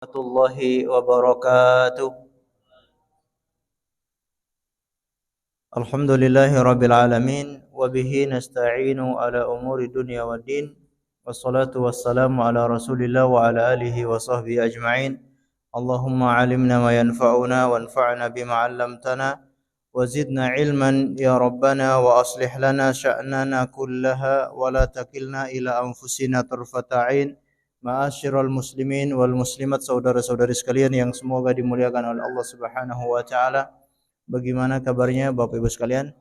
Warahmatullahi wabarakatuh. Alhamdulillahi rabbil alamin wa bihi nasta'inu ala umuri dunya waddin. Wassalatu wassalamu ala Rasulillah wa ala alihi wa sahbihi ajma'in. Allahumma 'allimna ma yanfa'una wanfa'na bima 'allamtana wa zidna ilman ya rabbana wa aslih lana sya'nana kullaha wa la takilna ila anfusina tarfata 'ain. Ma'asyiral muslimin wal muslimat, saudara-saudari sekalian yang semoga dimuliakan oleh Allah Subhanahu wa taala. Bagaimana kabarnya Bapak Ibu sekalian?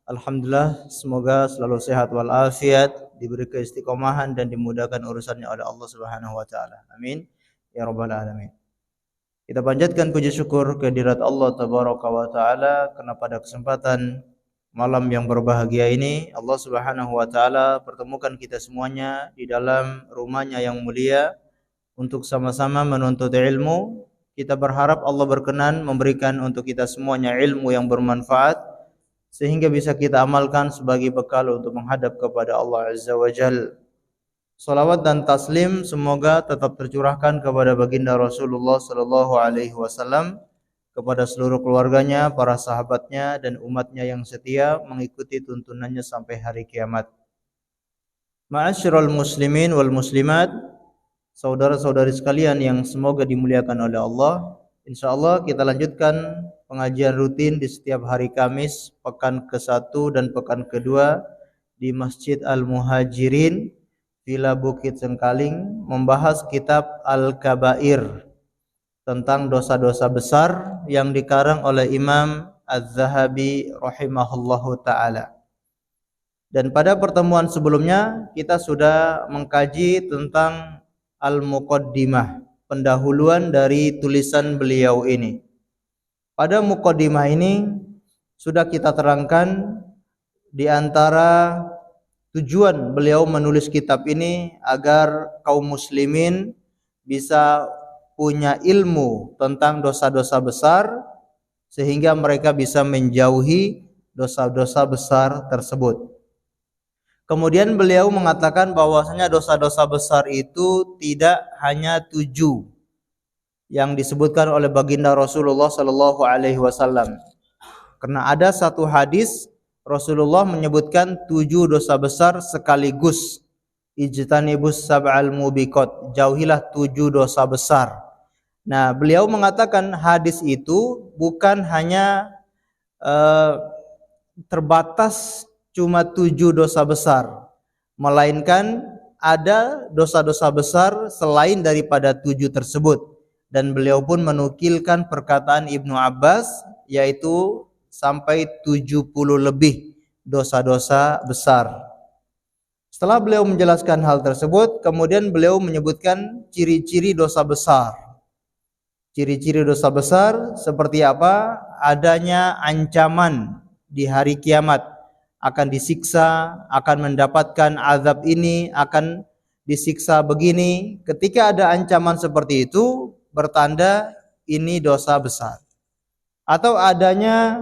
Alhamdulillah, semoga selalu sehat wal afiat, diberi keistiqomahan dan dimudahkan urusannya oleh Allah Subhanahu wa taala. Amin ya rabbal alamin. Kita panjatkan puji syukur kehadirat Allah tabaraka wa taala karena pada kesempatan malam yang berbahagia ini Allah Subhanahu wa taala pertemukan kita semuanya di dalam rumahnya yang mulia untuk sama-sama menuntut ilmu. Kita berharap Allah berkenan memberikan untuk kita semuanya ilmu yang bermanfaat sehingga bisa kita amalkan sebagai bekal untuk menghadap kepada Allah Azza wa Jalla. Salawat dan taslim semoga tetap tercurahkan kepada baginda Rasulullah sallallahu alaihi wasallam, kepada seluruh keluarganya, para sahabatnya dan umatnya yang setia mengikuti tuntunannya sampai hari kiamat. Ma'asyiral muslimin wal muslimat, saudara-saudari sekalian yang semoga dimuliakan oleh Allah. Insyaallah kita lanjutkan pengajian rutin di setiap hari Kamis pekan ke-1 dan pekan ke-2 di Masjid Al-Muhajirin, Villa Bukit Cengkaling, membahas kitab Al-Kabair tentang dosa-dosa besar yang dikarang oleh Imam Az-Zahabi rahimahullahu ta'ala. Dan pada pertemuan sebelumnya kita sudah mengkaji tentang Al-Muqaddimah, pendahuluan dari tulisan beliau ini. Pada Muqaddimah ini sudah kita terangkan di antara tujuan beliau menulis kitab ini agar kaum muslimin bisa punya ilmu tentang dosa-dosa besar sehingga mereka bisa menjauhi dosa-dosa besar tersebut. Kemudian beliau mengatakan bahwasanya dosa-dosa besar itu tidak hanya 7 yang disebutkan oleh baginda Rasulullah sallallahu alaihi wasallam. Karena ada satu hadis Rasulullah menyebutkan 7 dosa besar sekaligus. Ijtanibus sab'al mubiqat, jauhilah 7 dosa besar. Nah, beliau mengatakan hadis itu bukan hanya terbatas cuma 7 dosa besar, melainkan ada dosa-dosa besar selain daripada 7 tersebut. Dan beliau pun menukilkan perkataan Ibnu Abbas, yaitu sampai 70 lebih dosa-dosa besar. Setelah beliau menjelaskan hal tersebut, kemudian beliau menyebutkan ciri-ciri dosa besar. Ciri-ciri dosa besar seperti apa? Adanya ancaman di hari kiamat, akan disiksa, akan mendapatkan azab ini, akan disiksa begini. Ketika ada ancaman seperti itu, bertanda ini dosa besar. Atau adanya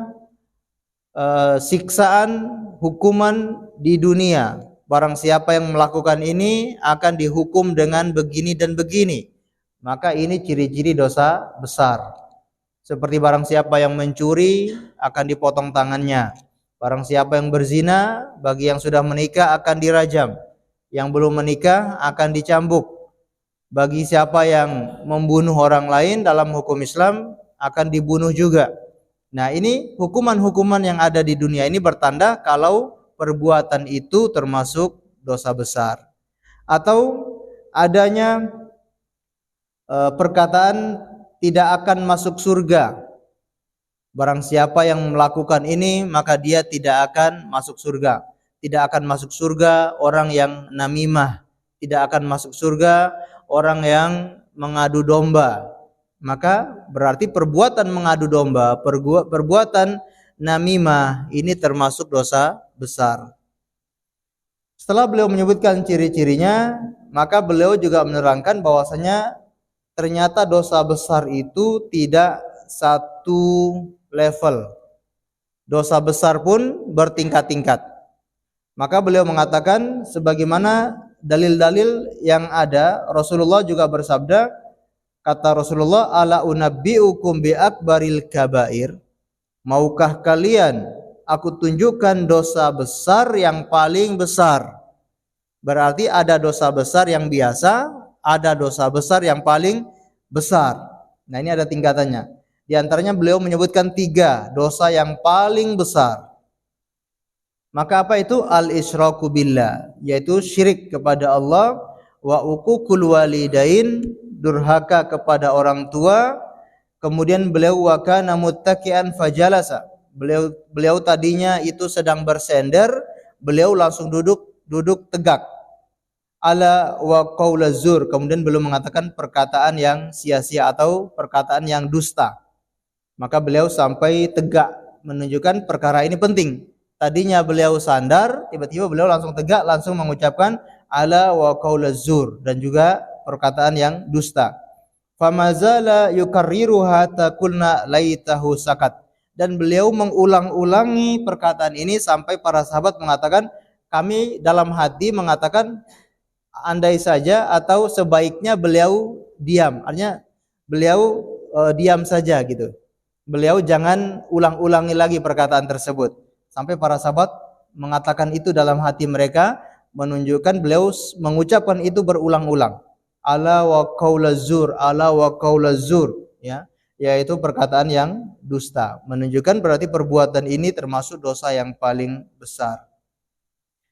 siksaan, hukuman di dunia. Barang siapa yang melakukan ini akan dihukum dengan begini dan begini. Maka ini ciri-ciri dosa besar. Seperti barang siapa yang mencuri akan dipotong tangannya. Barang siapa yang berzina, bagi yang sudah menikah akan dirajam. Yang belum menikah akan dicambuk. Bagi siapa yang membunuh orang lain dalam hukum Islam akan dibunuh juga. Nah, ini hukuman-hukuman yang ada di dunia ini bertanda kalau perbuatan itu termasuk dosa besar. Atau adanya perkataan tidak akan masuk surga. Barang siapa yang melakukan ini maka dia tidak akan masuk surga. Tidak akan masuk surga orang yang namimah. Tidak akan masuk surga orang yang mengadu domba. Maka berarti perbuatan mengadu domba, perbuatan namimah ini termasuk dosa besar. Setelah beliau menyebutkan ciri-cirinya, maka beliau juga menerangkan bahwasanya ternyata dosa besar itu tidak satu level. Dosa besar pun bertingkat-tingkat. Maka beliau mengatakan sebagaimana dalil-dalil yang ada, Rasulullah juga bersabda, Kata Rasulullah, ala unabbiukum bi akbaril kabair? Maukah kalian aku tunjukkan dosa besar yang paling besar? Berarti ada dosa besar yang biasa, ada dosa besar yang paling besar. Nah, ini ada tingkatannya. Di antaranya beliau menyebutkan 3 dosa yang paling besar. Maka apa itu? Al-isyraku billah, yaitu syirik kepada Allah, wa uququl walidain, durhaka kepada orang tua. Kemudian beliau wa kana muttaqian fajalasa. Beliau tadinya itu sedang bersender, beliau langsung duduk tegak. Ala wa qaulaz zur, kemudian beliau mengatakan perkataan yang sia-sia atau perkataan yang dusta. Maka beliau sampai tegak, menunjukkan perkara ini penting. Tadinya beliau sandar, tiba-tiba beliau langsung tegak, langsung mengucapkan ala wa qaulaz zur, dan juga perkataan yang dusta. Famazala yukarriruha taqulna laitahu sakat. Dan beliau mengulang-ulangi perkataan ini sampai para sahabat mengatakan, kami dalam hati mengatakan andai saja atau sebaiknya beliau diam. Artinya beliau diam saja gitu. Beliau jangan ulang-ulangi lagi perkataan tersebut. Sampai para sahabat mengatakan itu dalam hati mereka, menunjukkan beliau mengucapkan itu berulang-ulang. Ala wa qaulaz zur, ala wa qaulaz zur, ya, yaitu perkataan yang dusta. Menunjukkan berarti perbuatan ini termasuk dosa yang paling besar.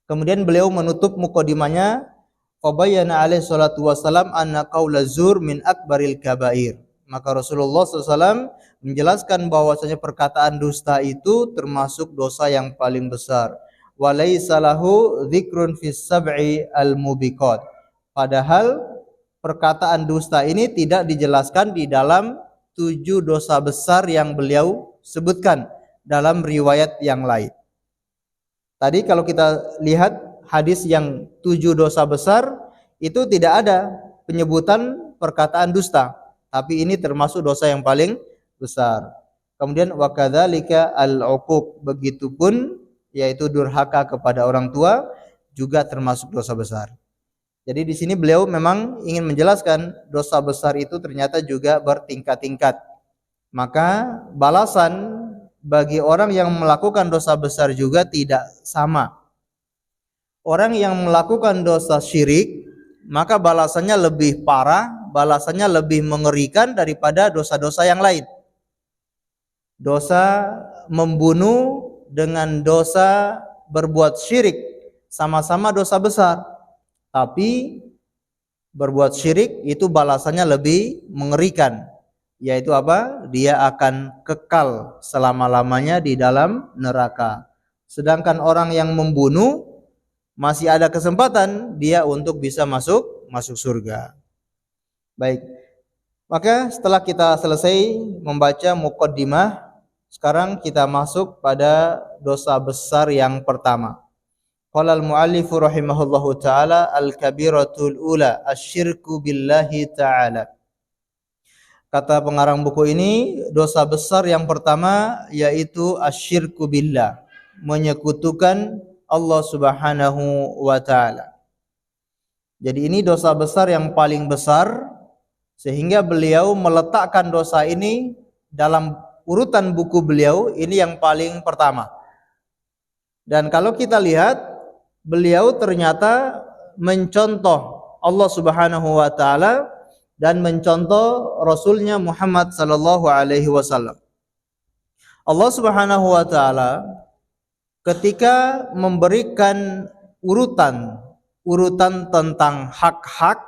Kemudian beliau menutup mukadimahnya, fabayyana alaihi salatu wassalam anna qaulaz zur min akbaril kabair. Maka Rasulullah SAW menjelaskan bahwasanya perkataan dusta itu termasuk dosa yang paling besar. Walaysa lahu dzikrun fis sab'i al-mubiqat. Padahal perkataan dusta ini tidak dijelaskan di dalam 7 dosa besar yang beliau sebutkan dalam riwayat yang lain. Tadi kalau kita lihat hadis yang 7 dosa besar itu tidak ada penyebutan perkataan dusta, tapi ini termasuk dosa yang paling besar. Kemudian wa kadzalika al-uquq, begitupun yaitu durhaka kepada orang tua juga termasuk dosa besar. Jadi di sini beliau memang ingin menjelaskan dosa besar itu ternyata juga bertingkat-tingkat. Maka balasan bagi orang yang melakukan dosa besar juga tidak sama. Orang yang melakukan dosa syirik, maka balasannya lebih parah, balasannya lebih mengerikan daripada dosa-dosa yang lain. Dosa membunuh dengan dosa berbuat syirik sama-sama dosa besar, tapi berbuat syirik itu balasannya lebih mengerikan, yaitu apa? Dia akan kekal selama-lamanya di dalam neraka. Sedangkan orang yang membunuh masih ada kesempatan dia untuk bisa masuk surga. Baik. Maka setelah kita selesai membaca muqaddimah, sekarang kita masuk pada dosa besar yang pertama. Qala al-mu'allif rahimahullahu taala al-kabiratul ula asyirku billahi taala. Kata pengarang buku ini, dosa besar yang pertama yaitu asyirku billah, menyekutukan Allah Subhanahu wa taala. Jadi ini dosa besar yang paling besar, sehingga beliau meletakkan dosa ini dalam urutan buku beliau ini yang paling pertama. Dan kalau kita lihat, beliau ternyata mencontoh Allah Subhanahu wa taala dan mencontoh Rasulnya Muhammad sallallahu alaihi wasallam. Allah Subhanahu wa taala ketika memberikan urutan tentang hak-hak,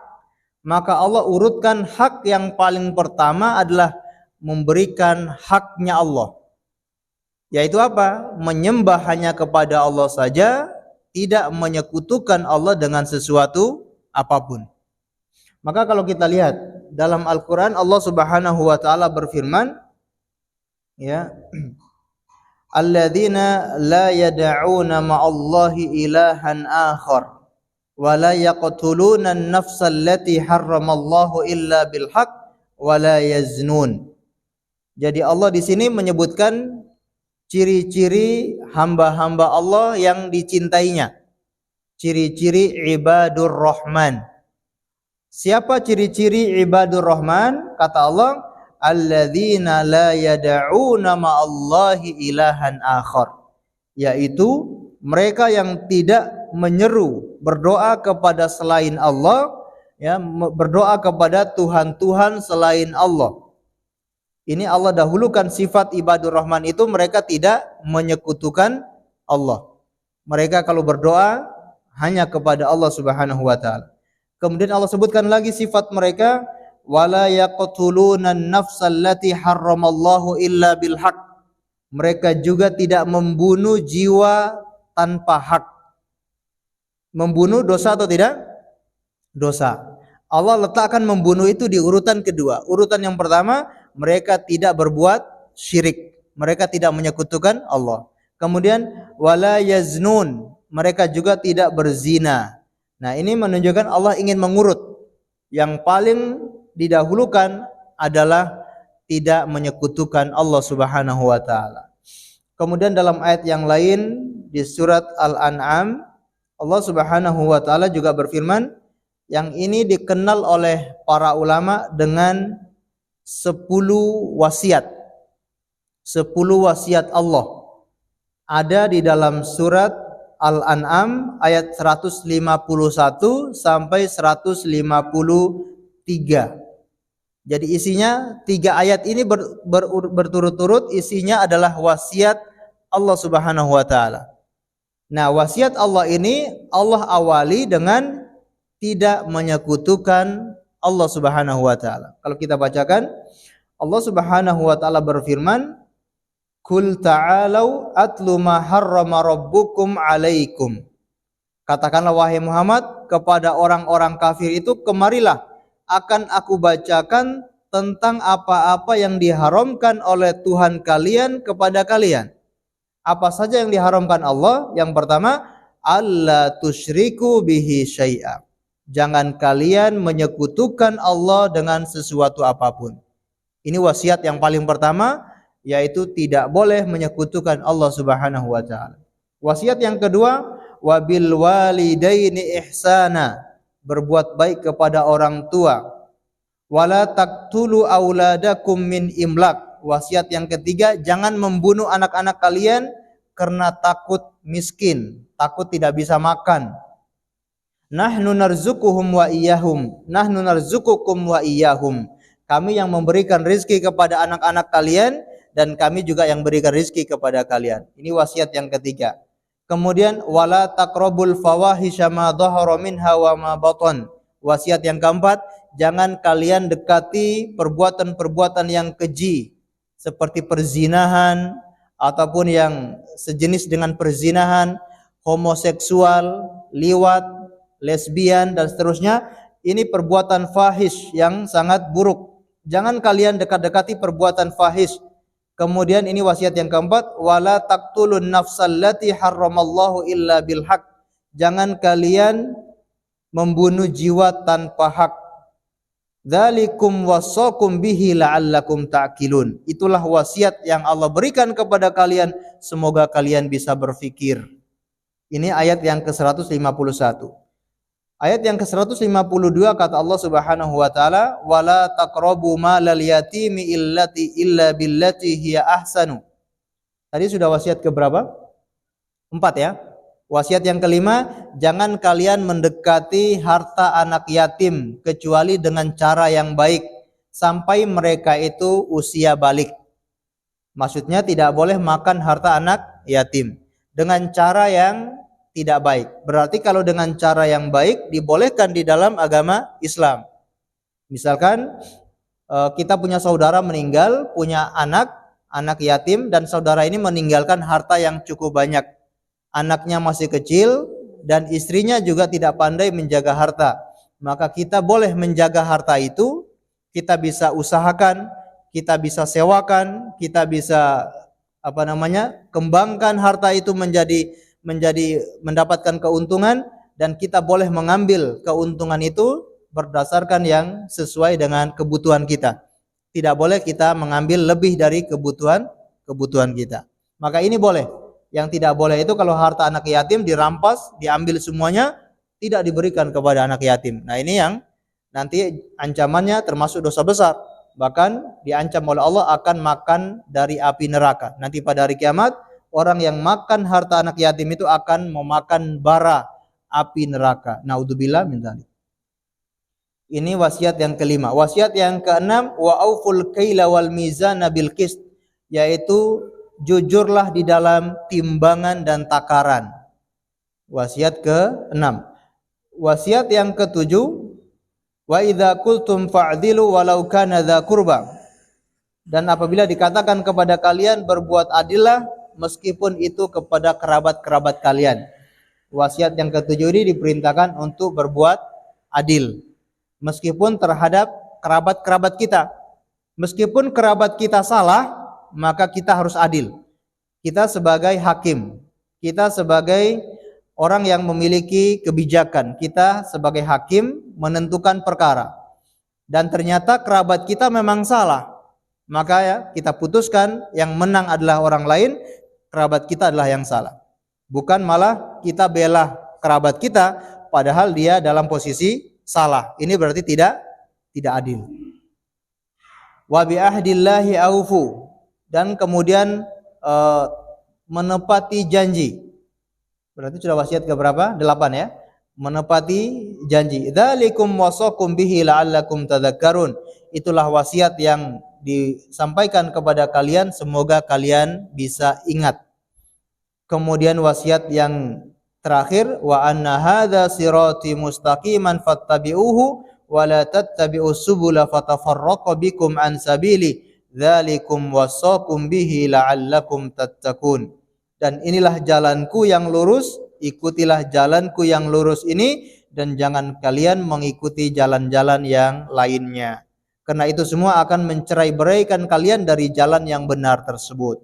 maka Allah urutkan hak yang paling pertama adalah memberikan haknya Allah. Yaitu apa? Menyembah hanya kepada Allah saja, tidak menyekutukan Allah dengan sesuatu apapun. Maka kalau kita lihat dalam Al-Qur'an, Allah Subhanahu wa taala berfirman, ya, alladzina la yad'una ma'allahi ilahan akhar wa la yaqtuluna an-nafsa allati harramallahu illa bil haqq wa la yaznun. Jadi Allah di sini menyebutkan ciri-ciri hamba-hamba Allah yang dicintainya. Ciri-ciri ibadur rahman. Siapa ciri-ciri ibadur rahman? Kata Allah, alladzina la yad'una ma'allahi ilahan akhar. Yaitu mereka yang tidak menyeru berdoa kepada selain Allah, ya, berdoa kepada Tuhan-Tuhan selain Allah. Ini Allah dahulukan sifat ibadur rahman itu mereka tidak menyekutukan Allah. Mereka kalau berdoa hanya kepada Allah Subhanahu wa taala. Kemudian Allah sebutkan lagi sifat mereka, wala yaqtuluna an-nafsal lati harramallahu illa bil haqq. Mereka juga tidak membunuh jiwa tanpa hak. Membunuh dosa atau tidak? Dosa. Allah letakkan membunuh itu di urutan kedua. Urutan yang pertama, mereka tidak berbuat syirik. Mereka tidak menyekutukan Allah. Kemudian wala yaznun. Mereka juga tidak berzina. Nah, ini menunjukkan Allah ingin mengurut. Yang paling didahulukan adalah tidak menyekutukan Allah Subhanahu wa taala. Kemudian dalam ayat yang lain di surat Al-An'am, Allah Subhanahu wa taala juga berfirman, yang ini dikenal oleh para ulama dengan 10 wasiat. 10 wasiat Allah. Ada di dalam surat Al-An'am ayat 151 sampai 153. Jadi isinya 3 ayat ini berturut-turut isinya adalah wasiat Allah Subhanahu wa taala. Nah, wasiat Allah ini Allah awali dengan tidak menyekutukan Allah Subhanahu wa taala. Kalau kita bacakan, Allah Subhanahu wa taala berfirman, Qul ta'alau atlu ma harrama rabbukum alaikum. Katakanlah wahai Muhammad kepada orang-orang kafir itu, kemarilah akan aku bacakan tentang apa-apa yang diharamkan oleh Tuhan kalian kepada kalian. Apa saja yang diharamkan Allah? Yang pertama, alla tusyriku bihi syai'a. Jangan kalian menyekutukan Allah dengan sesuatu apapun. Ini wasiat yang paling pertama, yaitu tidak boleh menyekutukan Allah Subhanahu wa taala. Wasiat yang kedua, wabil walidaini ihsana, berbuat baik kepada orang tua. Wala taqtulu auladakum min imlak. Wasiat yang ketiga, jangan membunuh anak-anak kalian karena takut miskin, takut tidak bisa makan. Nahnu narzuquhum wa iyyahum. Nahnu narzuqukum wa iyyahum. Kami yang memberikan rizki kepada anak-anak kalian dan kami juga yang berikan rizki kepada kalian. Ini wasiat yang ketiga. Kemudian wala taqrabul fawahisha ma dhahara minha wa ma batan. Wasiat yang keempat, jangan kalian dekati perbuatan-perbuatan yang keji seperti perzinahan ataupun yang sejenis dengan perzinahan, homoseksual, liwat, lesbian dan seterusnya. Ini perbuatan fahish yang sangat buruk. Jangan kalian dekat-dekati perbuatan fahish. Kemudian ini wasiat yang keempat, wala taqtulun nafsal lati harramallahu illa bil haqq. Jangan kalian membunuh jiwa tanpa hak. Dzalikum wasaqum bihi la'allakum ta'qilun. Itulah wasiat yang Allah berikan kepada kalian, semoga kalian bisa berfikir. Ini ayat yang ke-151. Ayat yang ke-152 kata Allah Subhanahu wa taala, wala taqrabu malal yatimi illa billati hiya ahsanu. Tadi sudah wasiat ke berapa? 4 ya. Wasiat yang kelima, jangan kalian mendekati harta anak yatim kecuali dengan cara yang baik sampai mereka itu usia balik. Maksudnya tidak boleh makan harta anak yatim dengan cara yang tidak baik. Berarti kalau dengan cara yang baik dibolehkan di dalam agama Islam. Misalkan kita punya saudara meninggal, punya anak yatim, dan saudara ini meninggalkan harta yang cukup banyak. Anaknya masih kecil dan istrinya juga tidak pandai menjaga harta. Maka kita boleh menjaga harta itu, kita bisa usahakan, kita bisa sewakan, kita bisa kembangkan harta itu menjadi mendapatkan keuntungan, dan kita boleh mengambil keuntungan itu berdasarkan yang sesuai dengan kebutuhan kita. Tidak boleh kita mengambil lebih dari kebutuhan kita. Maka ini boleh. Yang tidak boleh itu kalau harta anak yatim dirampas, diambil semuanya, tidak diberikan kepada anak yatim. Nah, ini yang nanti ancamannya termasuk dosa besar. Bahkan diancam oleh Allah akan makan dari api neraka. Nanti pada hari kiamat, orang yang makan harta anak yatim itu akan memakan bara api neraka. Naudzubillah min dzalik. Ini wasiat yang kelima. Wasiat yang keenam, wa auful kaila wal mizana bil qist, yaitu jujurlah di dalam timbangan dan takaran. Wasiat ke-6. Wasiat yang ke-7, wa idza qultum fa'dilu walau kana dza qurba. Dan apabila dikatakan kepada kalian berbuat adillah meskipun itu kepada kerabat-kerabat kalian. Wasiat yang ke-7 ini diperintahkan untuk berbuat adil meskipun terhadap kerabat-kerabat kita. Meskipun kerabat kita salah, maka kita harus adil. Kita sebagai hakim, kita sebagai orang yang memiliki kebijakan, kita sebagai hakim menentukan perkara. Dan ternyata kerabat kita memang salah, maka ya kita putuskan yang menang adalah orang lain, kerabat kita adalah yang salah. Bukan malah kita bela kerabat kita padahal dia dalam posisi salah. Ini berarti tidak adil. Wa bi ahdillahi aufu, dan kemudian menepati janji. Berarti sudah wasiat ke berapa? 8 ya. Menepati janji. Dzalikum wasaqum bihi la'allakum tadhakkarun. Itulah wasiat yang disampaikan kepada kalian semoga kalian bisa ingat. Kemudian wasiat yang terakhir, wa anna hadza sirati mustaqiman fattabi'uhu wa la tattabi'us subula fatafarraqu bikum an sabili dzalikum wasaqum bihi la'allakum tattaqun. Dan inilah jalanku yang lurus, ikutilah jalanku yang lurus ini dan jangan kalian mengikuti jalan-jalan yang lainnya. Karena itu semua akan mencerai-beraikan kalian dari jalan yang benar tersebut.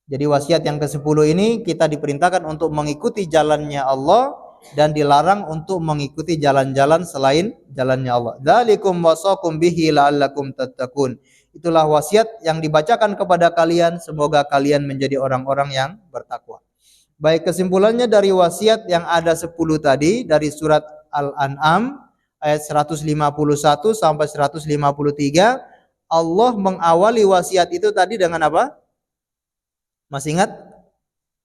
Jadi wasiat yang ke-10 ini kita diperintahkan untuk mengikuti jalannya Allah dan dilarang untuk mengikuti jalan-jalan selain jalannya Allah. Dzalikum wasaqum bihi la'allakum tattaqun. Itulah wasiat yang dibacakan kepada kalian semoga kalian menjadi orang-orang yang bertakwa. Baik, kesimpulannya dari wasiat yang ada 10 tadi dari surat Al-An'am ayat 151 sampai 153, Allah mengawali wasiat itu tadi dengan apa? Masih ingat?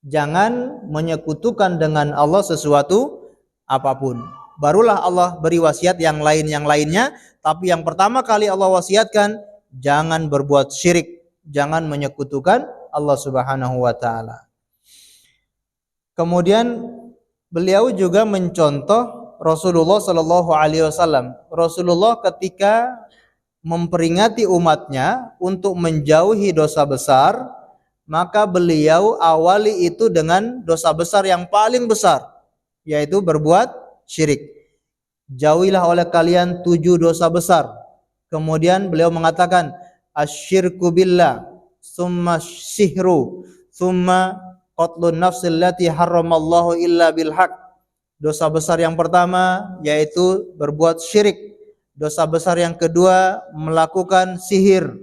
Jangan menyekutukan dengan Allah sesuatu apapun. Barulah Allah beri wasiat yang lainnya, tapi yang pertama kali Allah wasiatkan jangan berbuat syirik, jangan menyekutukan Allah Subhanahu wa taala. Kemudian beliau juga mencontoh Rasulullah sallallahu alaihi wasallam. Rasulullah ketika memperingati umatnya untuk menjauhi dosa besar, maka beliau awali itu dengan dosa besar yang paling besar, yaitu berbuat syirik. Jauhilah oleh kalian 7 dosa besar. Kemudian beliau mengatakan asyirku billah, summa sihru, summa qatlun nafsil lati harramallahu illa bilhaq. Dosa besar yang pertama yaitu berbuat syirik. Dosa besar yang kedua melakukan sihir.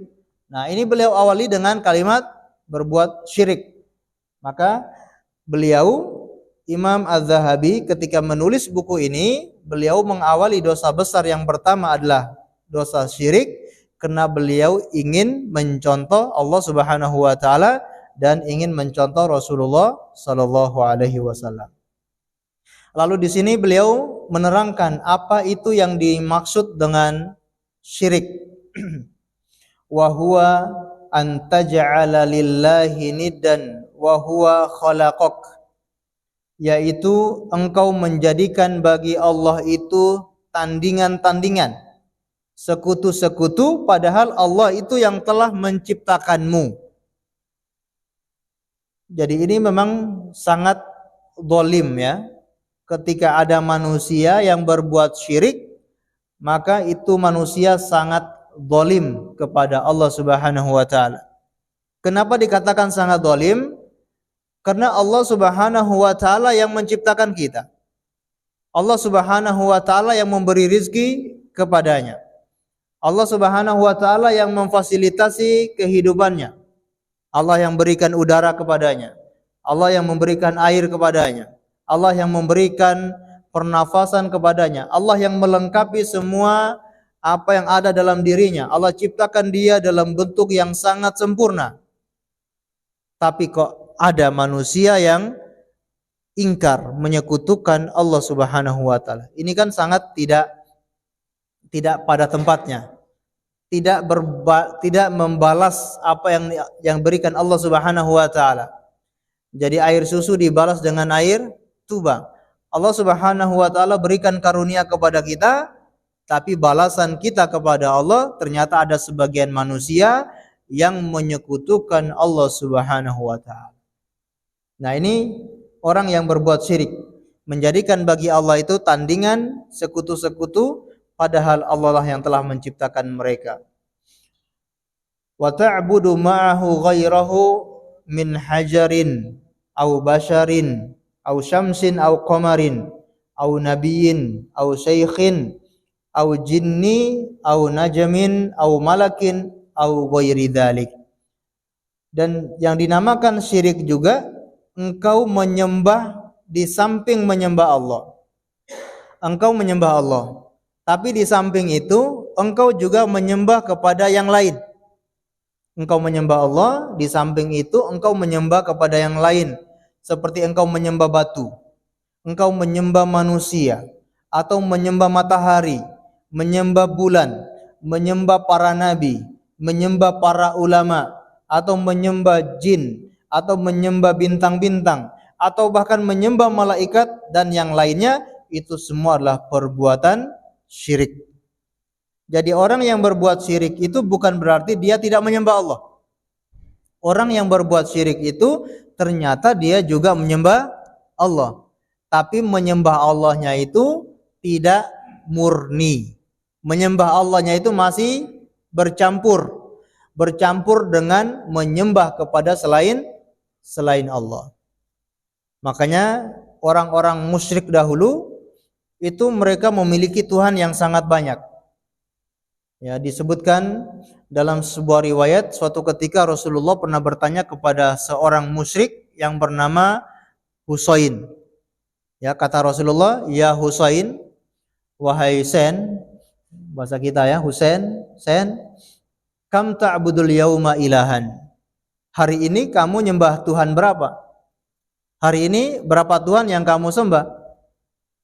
Nah, ini beliau awali dengan kalimat berbuat syirik. Maka beliau Imam Az-Zahabi ketika menulis buku ini, beliau mengawali dosa besar yang pertama adalah dosa syirik karena beliau ingin mencontoh Allah Subhanahu wa taala dan ingin mencontoh Rasulullah sallallahu alaihi wasallam. Lalu di sini beliau menerangkan apa itu yang dimaksud dengan syirik. Wa huwa an taj'ala lillahi niddan wa huwa khalaqak, yaitu engkau menjadikan bagi Allah itu tandingan-tandingan, sekutu-sekutu, padahal Allah itu yang telah menciptakanmu. Jadi ini memang sangat zalim ya. Ketika ada manusia yang berbuat syirik, maka itu manusia sangat zalim kepada Allah Subhanahu wa taala. Kenapa dikatakan sangat zalim? Karena Allah Subhanahu wa taala yang menciptakan kita. Allah Subhanahu wa taala yang memberi rizki kepadanya. Allah Subhanahu wa taala yang memfasilitasi kehidupannya. Allah yang berikan udara kepadanya. Allah yang memberikan air kepadanya. Allah yang memberikan pernafasan kepadanya. Allah yang melengkapi semua apa yang ada dalam dirinya. Allah ciptakan dia dalam bentuk yang sangat sempurna. Tapi kok ada manusia yang ingkar, menyekutukan Allah Subhanahu wa taala. Ini kan sangat tidak pada tempatnya. Tidak membalas apa yang berikan Allah Subhanahu wa taala. Jadi air susu dibalas dengan air tuba. Allah Subhanahu wa taala berikan karunia kepada kita, tapi balasan kita kepada Allah ternyata ada sebagian manusia yang menyekutukan Allah Subhanahu wa taala. Nah, ini orang yang berbuat syirik, menjadikan bagi Allah itu tandingan, sekutu-sekutu, padahal Allah lah yang telah menciptakan mereka. Wa ta'budu ma'ahu ghairahu min hajarin au basharin au syamsin au qamarin au nabiyyin au syaikhin au jinni au najmin au malakin au ghairi dzalik. Dan yang dinamakan syirik juga engkau menyembah di samping menyembah Allah. Engkau menyembah Allah, tapi di samping itu engkau juga menyembah kepada yang lain. Engkau menyembah Allah, di samping itu engkau menyembah kepada yang lain. Seperti engkau menyembah batu, engkau menyembah manusia, atau menyembah matahari, menyembah bulan, menyembah para nabi, menyembah para ulama, atau menyembah jin, atau menyembah bintang-bintang, atau bahkan menyembah malaikat dan yang lainnya, itu semua adalah perbuatan syirik. Jadi orang yang berbuat syirik itu bukan berarti dia tidak menyembah Allah. Orang yang berbuat syirik itu ternyata dia juga menyembah Allah, tapi menyembah Allahnya itu tidak murni. Menyembah Allahnya itu masih bercampur dengan menyembah kepada selain Allah. Makanya orang-orang musyrik dahulu itu mereka memiliki Tuhan yang sangat banyak. Ya, disebutkan dalam sebuah riwayat, suatu ketika Rasulullah pernah bertanya kepada seorang musyrik yang bernama Husain. Ya, kata Rasulullah, "Ya Husain, wahai Sen," bahasa kita ya, Husain, Sen, "kam ta'budul yauma ilahan?" Hari ini kamu nyembah Tuhan berapa? Hari ini berapa Tuhan yang kamu sembah?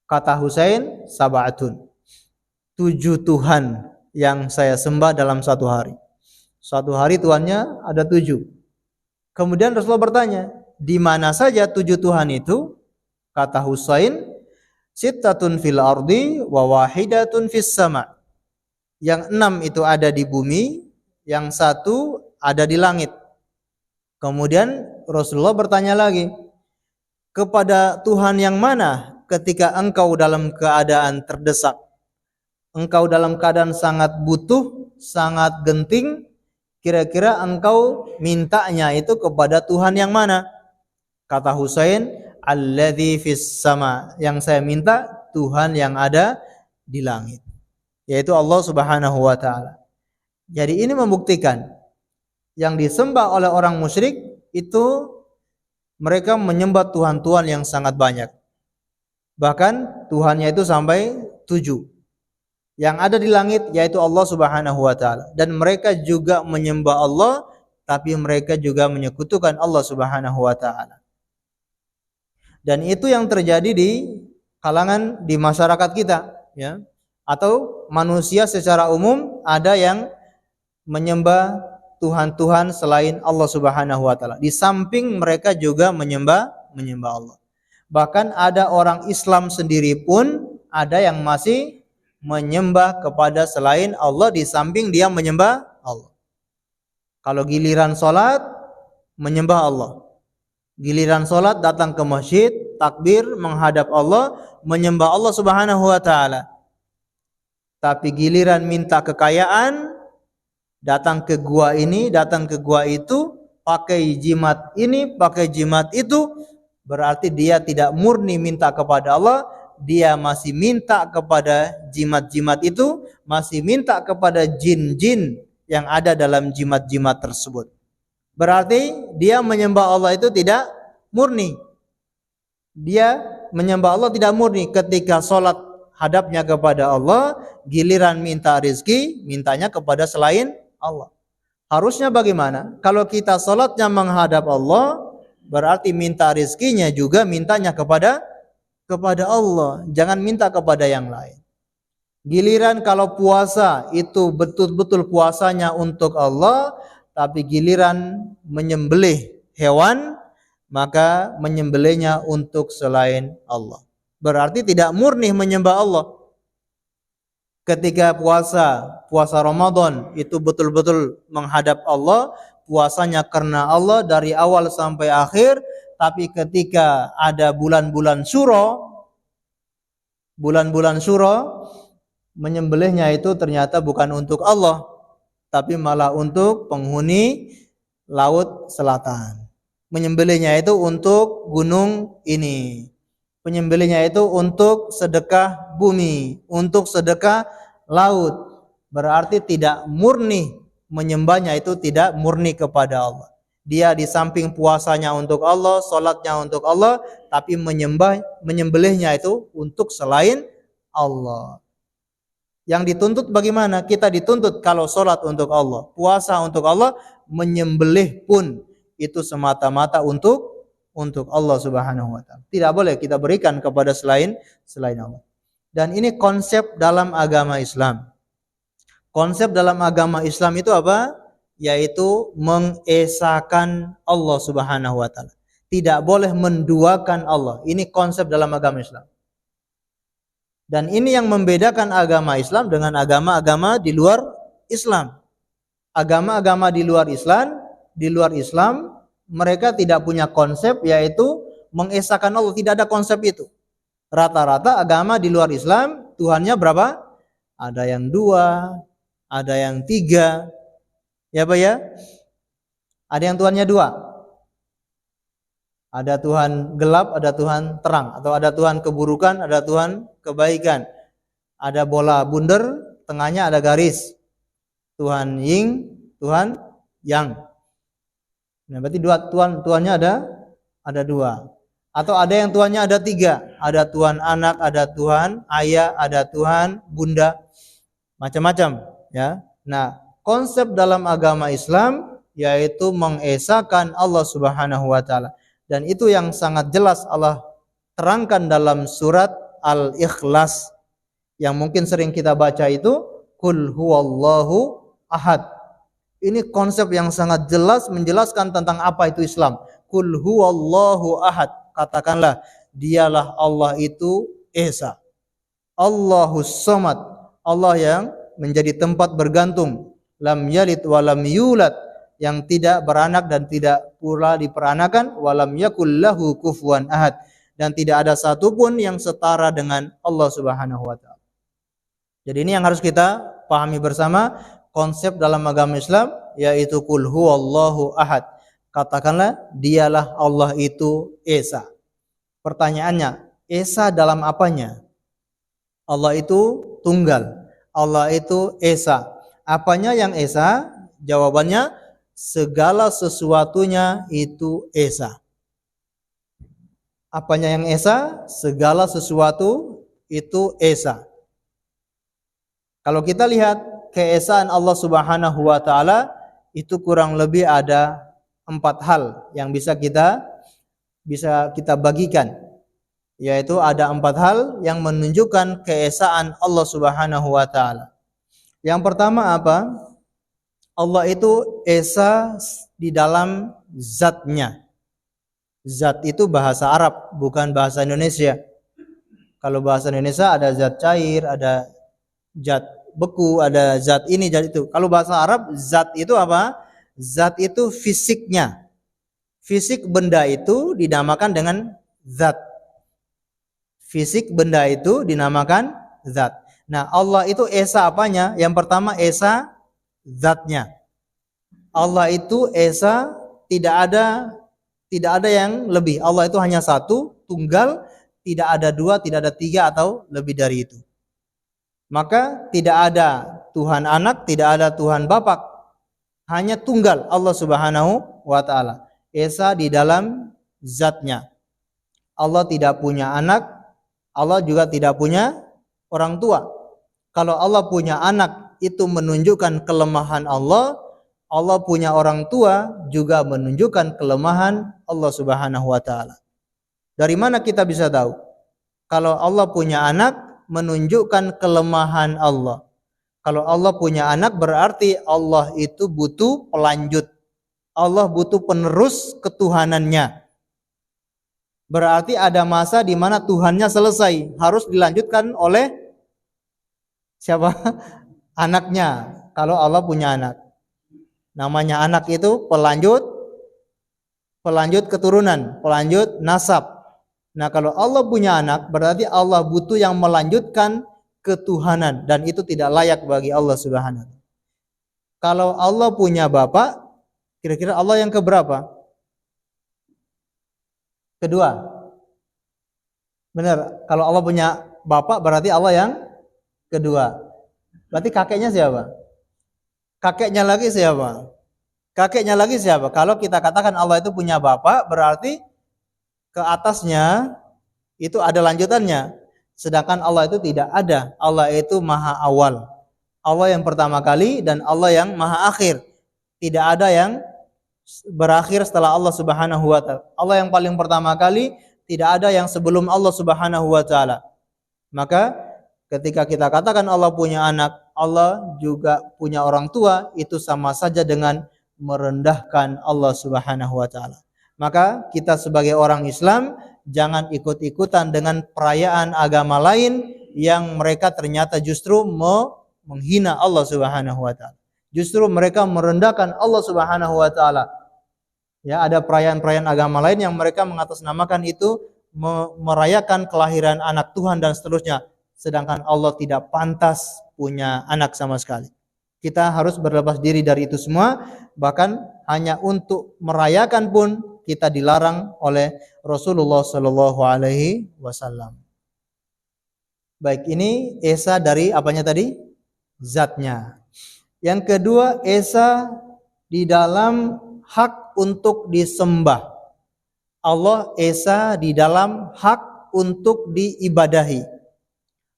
Kata Husain, "Sab'atun." 7 Tuhan yang saya sembah dalam satu hari. Satu hari Tuhannya ada 7. Kemudian Rasulullah bertanya, di mana saja 7 Tuhan itu? Kata Husain, "Sittatun fil ardi wa wahidatun fis sama." Yang 6 itu ada di bumi, yang 1 ada di langit. Kemudian Rasulullah bertanya lagi, kepada Tuhan yang mana ketika engkau dalam keadaan terdesak? Engkau dalam keadaan sangat butuh, sangat genting, kira-kira engkau mintanya itu kepada Tuhan yang mana? Kata Husain, "Alladzi fis sama." Yang saya minta Tuhan yang ada di langit, yaitu Allah Subhanahu wa taala. Jadi ini membuktikan yang disembah oleh orang musyrik itu mereka menyembah Tuhan-Tuhan yang sangat banyak. Bahkan Tuhannya itu sampai 7. Yang ada di langit yaitu Allah Subhanahu wa taala, dan mereka juga menyembah Allah tapi mereka juga menyekutukan Allah Subhanahu wa taala. Dan itu yang terjadi di kalangan di masyarakat kita, ya. Atau manusia secara umum ada yang menyembah Tuhan-Tuhan selain Allah Subhanahu wa taala. Di samping mereka juga menyembah Allah. Bahkan ada orang Islam sendiri pun ada yang masih menyembah kepada selain Allah di samping dia menyembah Allah. Kalau giliran sholat menyembah Allah, giliran sholat datang ke masjid, takbir menghadap Allah, menyembah Allah Subhanahu wa taala. Tapi giliran minta kekayaan, datang ke gua ini, datang ke gua itu, pakai jimat ini, pakai jimat itu, berarti dia tidak murni minta kepada Allah. Dia masih minta kepada jimat-jimat itu, masih minta kepada jin-jin yang ada dalam jimat-jimat tersebut. Berarti dia menyembah Allah itu tidak murni. Dia menyembah Allah tidak murni. Ketika sholat hadapnya kepada Allah, giliran minta rizki, mintanya kepada selain Allah. Harusnya bagaimana? Kalau kita sholatnya menghadap Allah, berarti minta rizkinya juga mintanya kepada Allah. Jangan minta kepada yang lain. Giliran kalau puasa itu betul-betul puasanya untuk Allah, tapi giliran menyembelih hewan, maka menyembelihnya untuk selain Allah. Berarti tidak murni menyembah Allah. Ketika puasa Ramadan itu betul-betul menghadap Allah, puasanya karena Allah dari awal sampai akhir, tapi ketika ada bulan-bulan syuro, menyembelihnya itu ternyata bukan untuk Allah, tapi malah untuk penghuni laut selatan. Menyembelihnya itu untuk gunung ini. Penyembelihnya itu untuk sedekah bumi, untuk sedekah laut. Berarti tidak murni menyembahnya, itu tidak murni kepada Allah. Dia di samping puasanya untuk Allah, salatnya untuk Allah, tapi menyembelihnya itu untuk selain Allah. Yang dituntut bagaimana? Kita dituntut kalau salat untuk Allah, puasa untuk Allah, menyembelih pun itu semata-mata untuk Allah Subhanahu wa taala. Tidak boleh kita berikan kepada selain Allah. Dan ini konsep dalam agama Islam. Konsep dalam agama Islam itu apa? Yaitu mengesakan Allah Subhanahu wa taala. Tidak boleh menduakan Allah. Ini konsep dalam agama Islam. Dan ini yang membedakan agama Islam dengan agama-agama di luar Islam. Agama-agama di luar Islam, mereka tidak punya konsep yaitu mengesahkan Allah. Tidak ada konsep itu. Rata-rata agama di luar Islam, Tuhannya berapa? Ada yang 2, ada yang 3. Ya Pak ya? Ada yang Tuhannya 2. Ada Tuhan gelap, ada Tuhan terang. Atau ada Tuhan keburukan, ada Tuhan kebaikan. Ada bola bundar, tengahnya ada garis. Tuhan yin, Tuhan yang. Nah, berarti Tuhannya ada 2. Atau ada yang Tuhannya ada 3. Ada Tuhan anak, ada Tuhan ayah, ada Tuhan bunda. Macam-macam. Ya. Nah, konsep dalam agama Islam yaitu mengesahkan Allah Subhanahu wa taala. Dan itu yang sangat jelas Allah terangkan dalam surat Al-Ikhlas yang mungkin sering kita baca itu, Qul huwallahu ahad. Ini konsep yang sangat jelas menjelaskan tentang apa itu Islam. Qul huwallahu ahad. Katakanlah, dialah Allah itu Esa. Allahus Samad. Allah yang menjadi tempat bergantung. Lam yalid wa lam yulad. Yang tidak beranak dan tidak pula diperanakan, walam yakul lahu kufuwan ahad, dan tidak ada satupun yang setara dengan Allah Subhanahu wa taala. Jadi ini yang harus kita pahami bersama, konsep dalam agama Islam yaitu qul huwallahu ahad. Katakanlah dialah Allah itu Esa. Pertanyaannya, Esa dalam apanya? Allah itu tunggal. Allah itu Esa. Apanya yang Esa? Jawabannya segala sesuatunya itu Esa. Apanya yang Esa? Segala sesuatu itu Esa. Kalau kita lihat keesaan Allah Subhanahu wa taala, itu kurang lebih ada 4 hal yang bisa kita bagikan. Yaitu ada 4 hal yang menunjukkan keesaan Allah Subhanahu wa taala. Yang pertama apa? Allah itu Esa di dalam zatnya. Zat itu bahasa Arab, bukan bahasa Indonesia. Kalau bahasa Indonesia ada zat cair, ada zat beku, ada zat ini, zat itu. Kalau bahasa Arab, zat itu apa? Zat itu fisiknya. Fisik benda itu dinamakan dengan zat. Fisik benda itu dinamakan zat. Nah, Allah itu Esa apanya? Yang pertama Esa zatnya. Allah itu Esa, tidak ada yang lebih. Allah itu hanya satu, tunggal, tidak ada 2, tidak ada 3 atau lebih dari itu. Maka tidak ada Tuhan anak, tidak ada Tuhan bapak. Hanya tunggal Allah Subhanahu wa taala. Esa di dalam zatnya. Allah tidak punya anak, Allah juga tidak punya orang tua. Kalau Allah punya anak itu menunjukkan kelemahan Allah, Allah punya orang tua juga menunjukkan kelemahan Allah Subhanahu wa taala. Dari mana kita bisa tahu? Kalau Allah punya anak menunjukkan kelemahan Allah. Kalau Allah punya anak berarti Allah itu butuh pelanjut. Allah butuh penerus ketuhanannya. Berarti ada masa di mana Tuhannya selesai, harus dilanjutkan oleh siapa? Anaknya. Kalau Allah punya anak. Namanya anak itu pelanjut keturunan, pelanjut nasab. Nah, kalau Allah punya anak, berarti Allah butuh yang melanjutkan ketuhanan dan itu tidak layak bagi Allah Subhanahu. Kalau Allah punya bapak, kira-kira Allah yang keberapa? Kedua. Benar, kalau Allah punya bapak berarti Allah yang kedua. Berarti kakeknya siapa? Kakeknya lagi siapa? Kakeknya lagi siapa? Kalau kita katakan Allah itu punya bapak, berarti ke atasnya itu ada lanjutannya. Sedangkan Allah itu tidak ada. Allah itu maha awal. Allah yang pertama kali dan Allah yang maha akhir. Tidak ada yang berakhir setelah Allah Subhanahu wa taala. Allah yang paling pertama kali, tidak ada yang sebelum Allah Subhanahu wa taala. Maka ketika kita katakan Allah punya anak, Allah juga punya orang tua, itu sama saja dengan merendahkan Allah Subhanahu wa taala. Maka kita sebagai orang Islam jangan ikut-ikutan dengan perayaan agama lain yang mereka ternyata justru menghina Allah Subhanahu wa taala. Justru mereka merendahkan Allah Subhanahu wa taala. Ya, ada perayaan-perayaan agama lain yang mereka mengatasnamakan itu merayakan kelahiran anak Tuhan dan seterusnya, sedangkan Allah tidak pantas punya anak sama sekali. Kita harus berlepas diri dari itu semua, bahkan hanya untuk merayakan pun kita dilarang oleh Rasulullah Shallallahu alaihi wasallam. Baik, ini esa dari apanya tadi? Zatnya. Yang kedua, esa di dalam hak untuk disembah. Allah esa di dalam hak untuk diibadahi.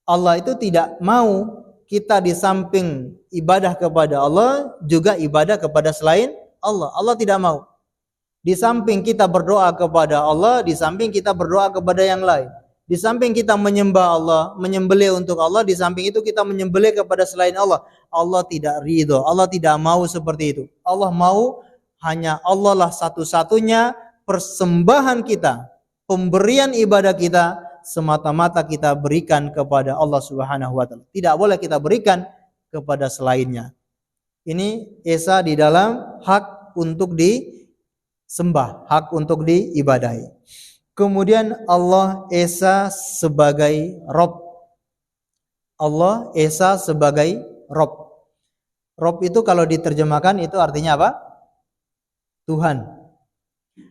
Allah itu tidak mau kita di samping ibadah kepada Allah juga ibadah kepada selain Allah. Allah tidak mau. Di samping kita berdoa kepada Allah, di samping kita berdoa kepada yang lain. Di samping kita menyembah Allah, menyembelih untuk Allah, di samping itu kita menyembelih kepada selain Allah. Allah tidak ridho, Allah tidak mau seperti itu. Allah mau hanya Allah lah satu-satunya persembahan kita, pemberian ibadah kita semata-mata kita berikan kepada Allah Subhanahu wa taala. Tidak boleh kita berikan kepada selainnya. Ini esa di dalam hak untuk disembah, hak untuk diibadahi. Kemudian Allah esa sebagai Rabb. Allah esa sebagai Rabb. Rabb itu kalau diterjemahkan itu artinya apa? Tuhan.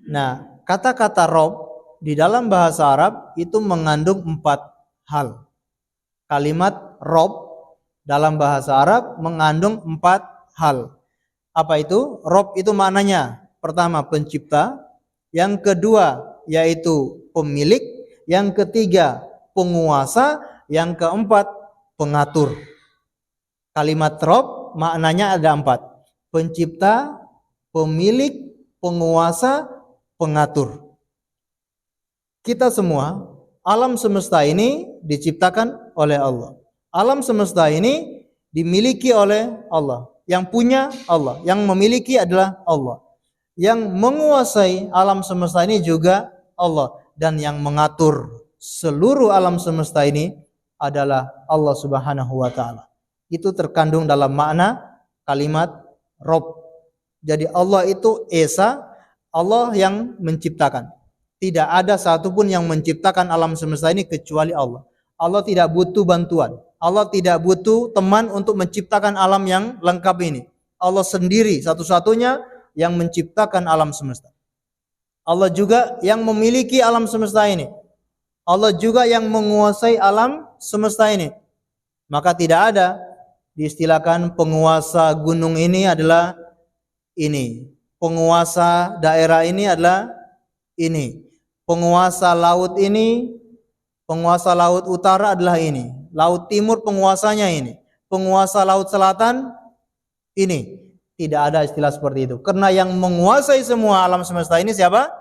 Nah, kata-kata Rabb di dalam bahasa Arab itu mengandung 4 hal. Kalimat Rabb dalam bahasa Arab mengandung 4 hal. Apa itu? Rabb itu maknanya pertama pencipta, yang kedua yaitu pemilik, yang ketiga penguasa, yang keempat pengatur. Kalimat Rabb maknanya ada 4. Pencipta, pemilik, penguasa, pengatur. Kita semua, alam semesta ini diciptakan oleh Allah. Alam semesta ini dimiliki oleh Allah. Yang punya Allah, yang memiliki adalah Allah. Yang menguasai alam semesta ini juga Allah, dan yang mengatur seluruh alam semesta ini adalah Allah Subhanahu wa taala. Itu terkandung dalam makna kalimat Rabb. Jadi Allah itu esa, Allah yang menciptakan. Tidak ada satupun yang menciptakan alam semesta ini kecuali Allah. Allah tidak butuh bantuan. Allah tidak butuh teman untuk menciptakan alam yang lengkap ini. Allah sendiri satu-satunya yang menciptakan alam semesta. Allah juga yang memiliki alam semesta ini. Allah juga yang menguasai alam semesta ini. Maka tidak ada diistilahkan penguasa gunung ini adalah ini, penguasa daerah ini adalah ini, penguasa laut ini, penguasa laut utara adalah ini, laut timur penguasanya ini, penguasa laut selatan ini. Tidak ada istilah seperti itu. Karena yang menguasai semua alam semesta ini siapa?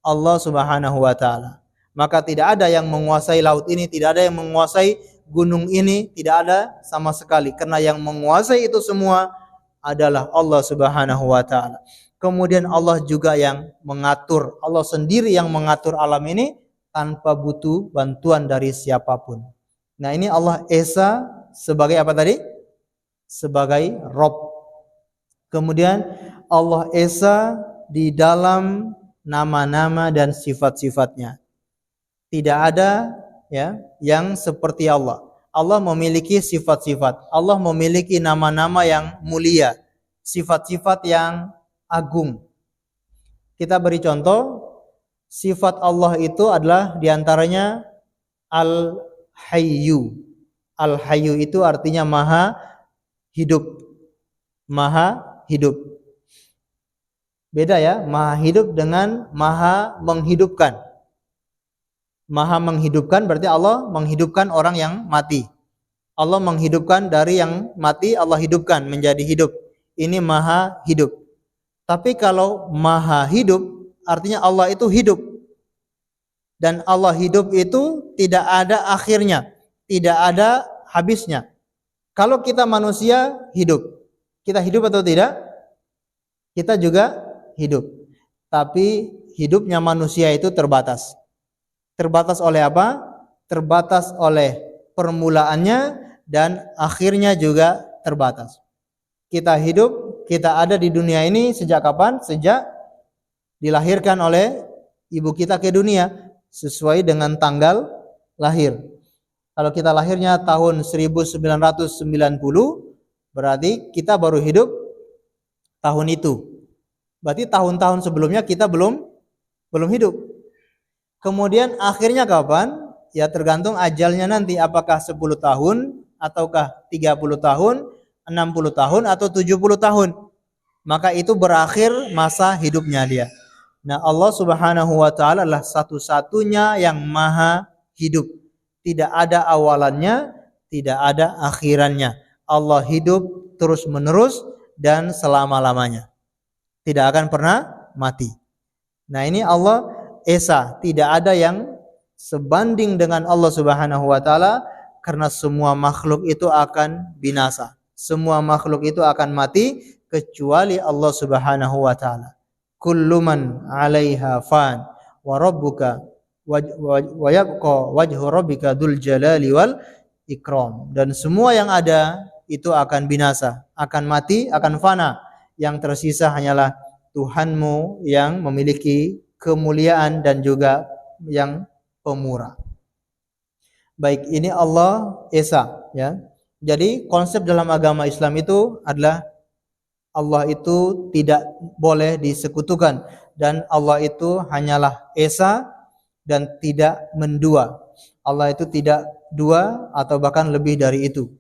Allah Subhanahu wa taala. Maka tidak ada yang menguasai laut ini, tidak ada yang menguasai gunung ini, tidak ada sama sekali. Karena yang menguasai itu semua adalah Allah Subhanahu wa taala. Kemudian Allah juga yang mengatur, Allah sendiri yang mengatur alam ini tanpa butuh bantuan dari siapapun. Nah, ini Allah Esa sebagai apa tadi? Sebagai Rob. Kemudian Allah Esa di dalam nama-nama dan sifat-sifatnya. Tidak ada ya yang seperti Allah. Allah memiliki sifat-sifat. Allah memiliki nama-nama yang mulia, sifat-sifat yang agung. Kita beri contoh, sifat Allah itu adalah diantaranya Al-Hayyu. Al-Hayyu itu artinya maha hidup. Maha hidup. Beda ya, maha hidup dengan maha menghidupkan. Maha menghidupkan berarti Allah menghidupkan orang yang mati. Allah menghidupkan dari yang mati, Allah hidupkan menjadi hidup. Ini maha hidup. Tapi kalau maha hidup artinya Allah itu hidup. Dan Allah hidup itu tidak ada akhirnya, tidak ada habisnya. Kalau kita manusia hidup, kita hidup atau tidak? Kita juga hidup. Tapi hidupnya manusia itu terbatas. Terbatas oleh apa? Terbatas oleh permulaannya dan akhirnya juga terbatas. Kita hidup, kita ada di dunia ini sejak kapan? Sejak dilahirkan oleh ibu kita ke dunia sesuai dengan tanggal lahir. Kalau kita lahirnya tahun 1990, berarti kita baru hidup tahun itu. Berarti tahun-tahun sebelumnya kita belum hidup. Kemudian akhirnya kapan? Ya tergantung ajalnya nanti, apakah 10 tahun ataukah 30 tahun, 60 tahun atau 70 tahun. Maka itu berakhir masa hidupnya dia. Nah, Allah Subhanahu wa taala adalah satu-satunya yang maha hidup. Tidak ada awalannya, tidak ada akhirannya. Allah hidup terus-menerus dan selama-lamanya. Tidak akan pernah mati. Nah, ini Allah Esa, tidak ada yang sebanding dengan Allah Subhanahu wa taala karena semua makhluk itu akan binasa. Semua makhluk itu akan mati kecuali Allah Subhanahu wa taala. Kullu man 'alaiha fan wa rabbuka wa yabqa wajhu rabbika dzul jalali wal ikram. Dan semua yang ada itu akan binasa, akan mati, akan fana. Yang tersisa hanyalah Tuhanmu yang memiliki kemuliaan dan juga yang pemurah. Baik, ini Allah Esa ya. Jadi konsep dalam agama Islam itu adalah Allah itu tidak boleh disekutukan dan Allah itu hanyalah Esa dan tidak mendua. Allah itu tidak dua atau bahkan lebih dari itu.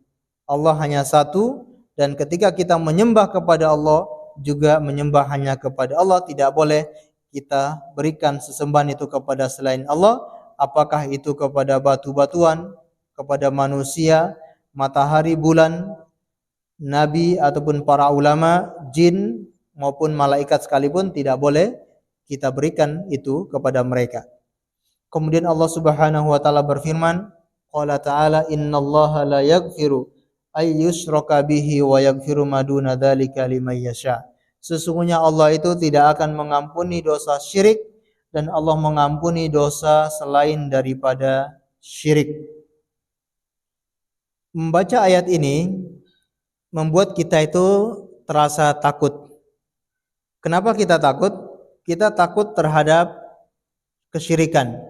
Allah hanya satu dan ketika kita menyembah kepada Allah juga menyembah hanya kepada Allah, tidak boleh kita berikan sesembahan itu kepada selain Allah, apakah itu kepada batu-batuan, kepada manusia, matahari, bulan, nabi ataupun para ulama, jin maupun malaikat sekalipun tidak boleh kita berikan itu kepada mereka. Kemudian Allah Subhanahu wa taala berfirman, qala ta'ala innallaha la yaghfiru ay yushraka bihi wa yaghfiru ma duna dzalika liman yasha. Sesungguhnya Allah itu tidak akan mengampuni dosa syirik dan Allah mengampuni dosa selain daripada syirik. Membaca ayat ini membuat kita itu terasa takut. Kenapa kita takut? Kita takut terhadap kesyirikan.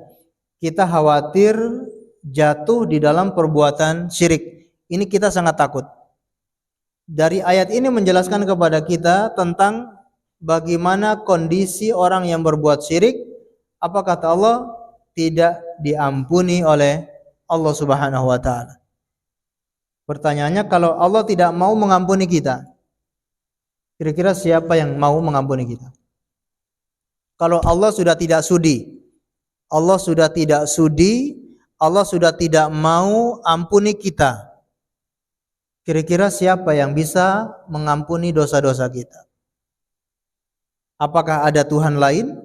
Kita khawatir jatuh di dalam perbuatan syirik. Ini kita sangat takut. Dari ayat ini menjelaskan kepada kita tentang bagaimana kondisi orang yang berbuat syirik. Apa kata Allah? Tidak diampuni oleh Allah Subhanahu wa taala. Pertanyaannya, kalau Allah tidak mau mengampuni kita, kira-kira siapa yang mau mengampuni kita? Kalau Allah sudah tidak sudi Allah sudah tidak sudi, Allah sudah tidak mau ampuni kita. Kira-kira siapa yang bisa mengampuni dosa-dosa kita? Apakah ada Tuhan lain?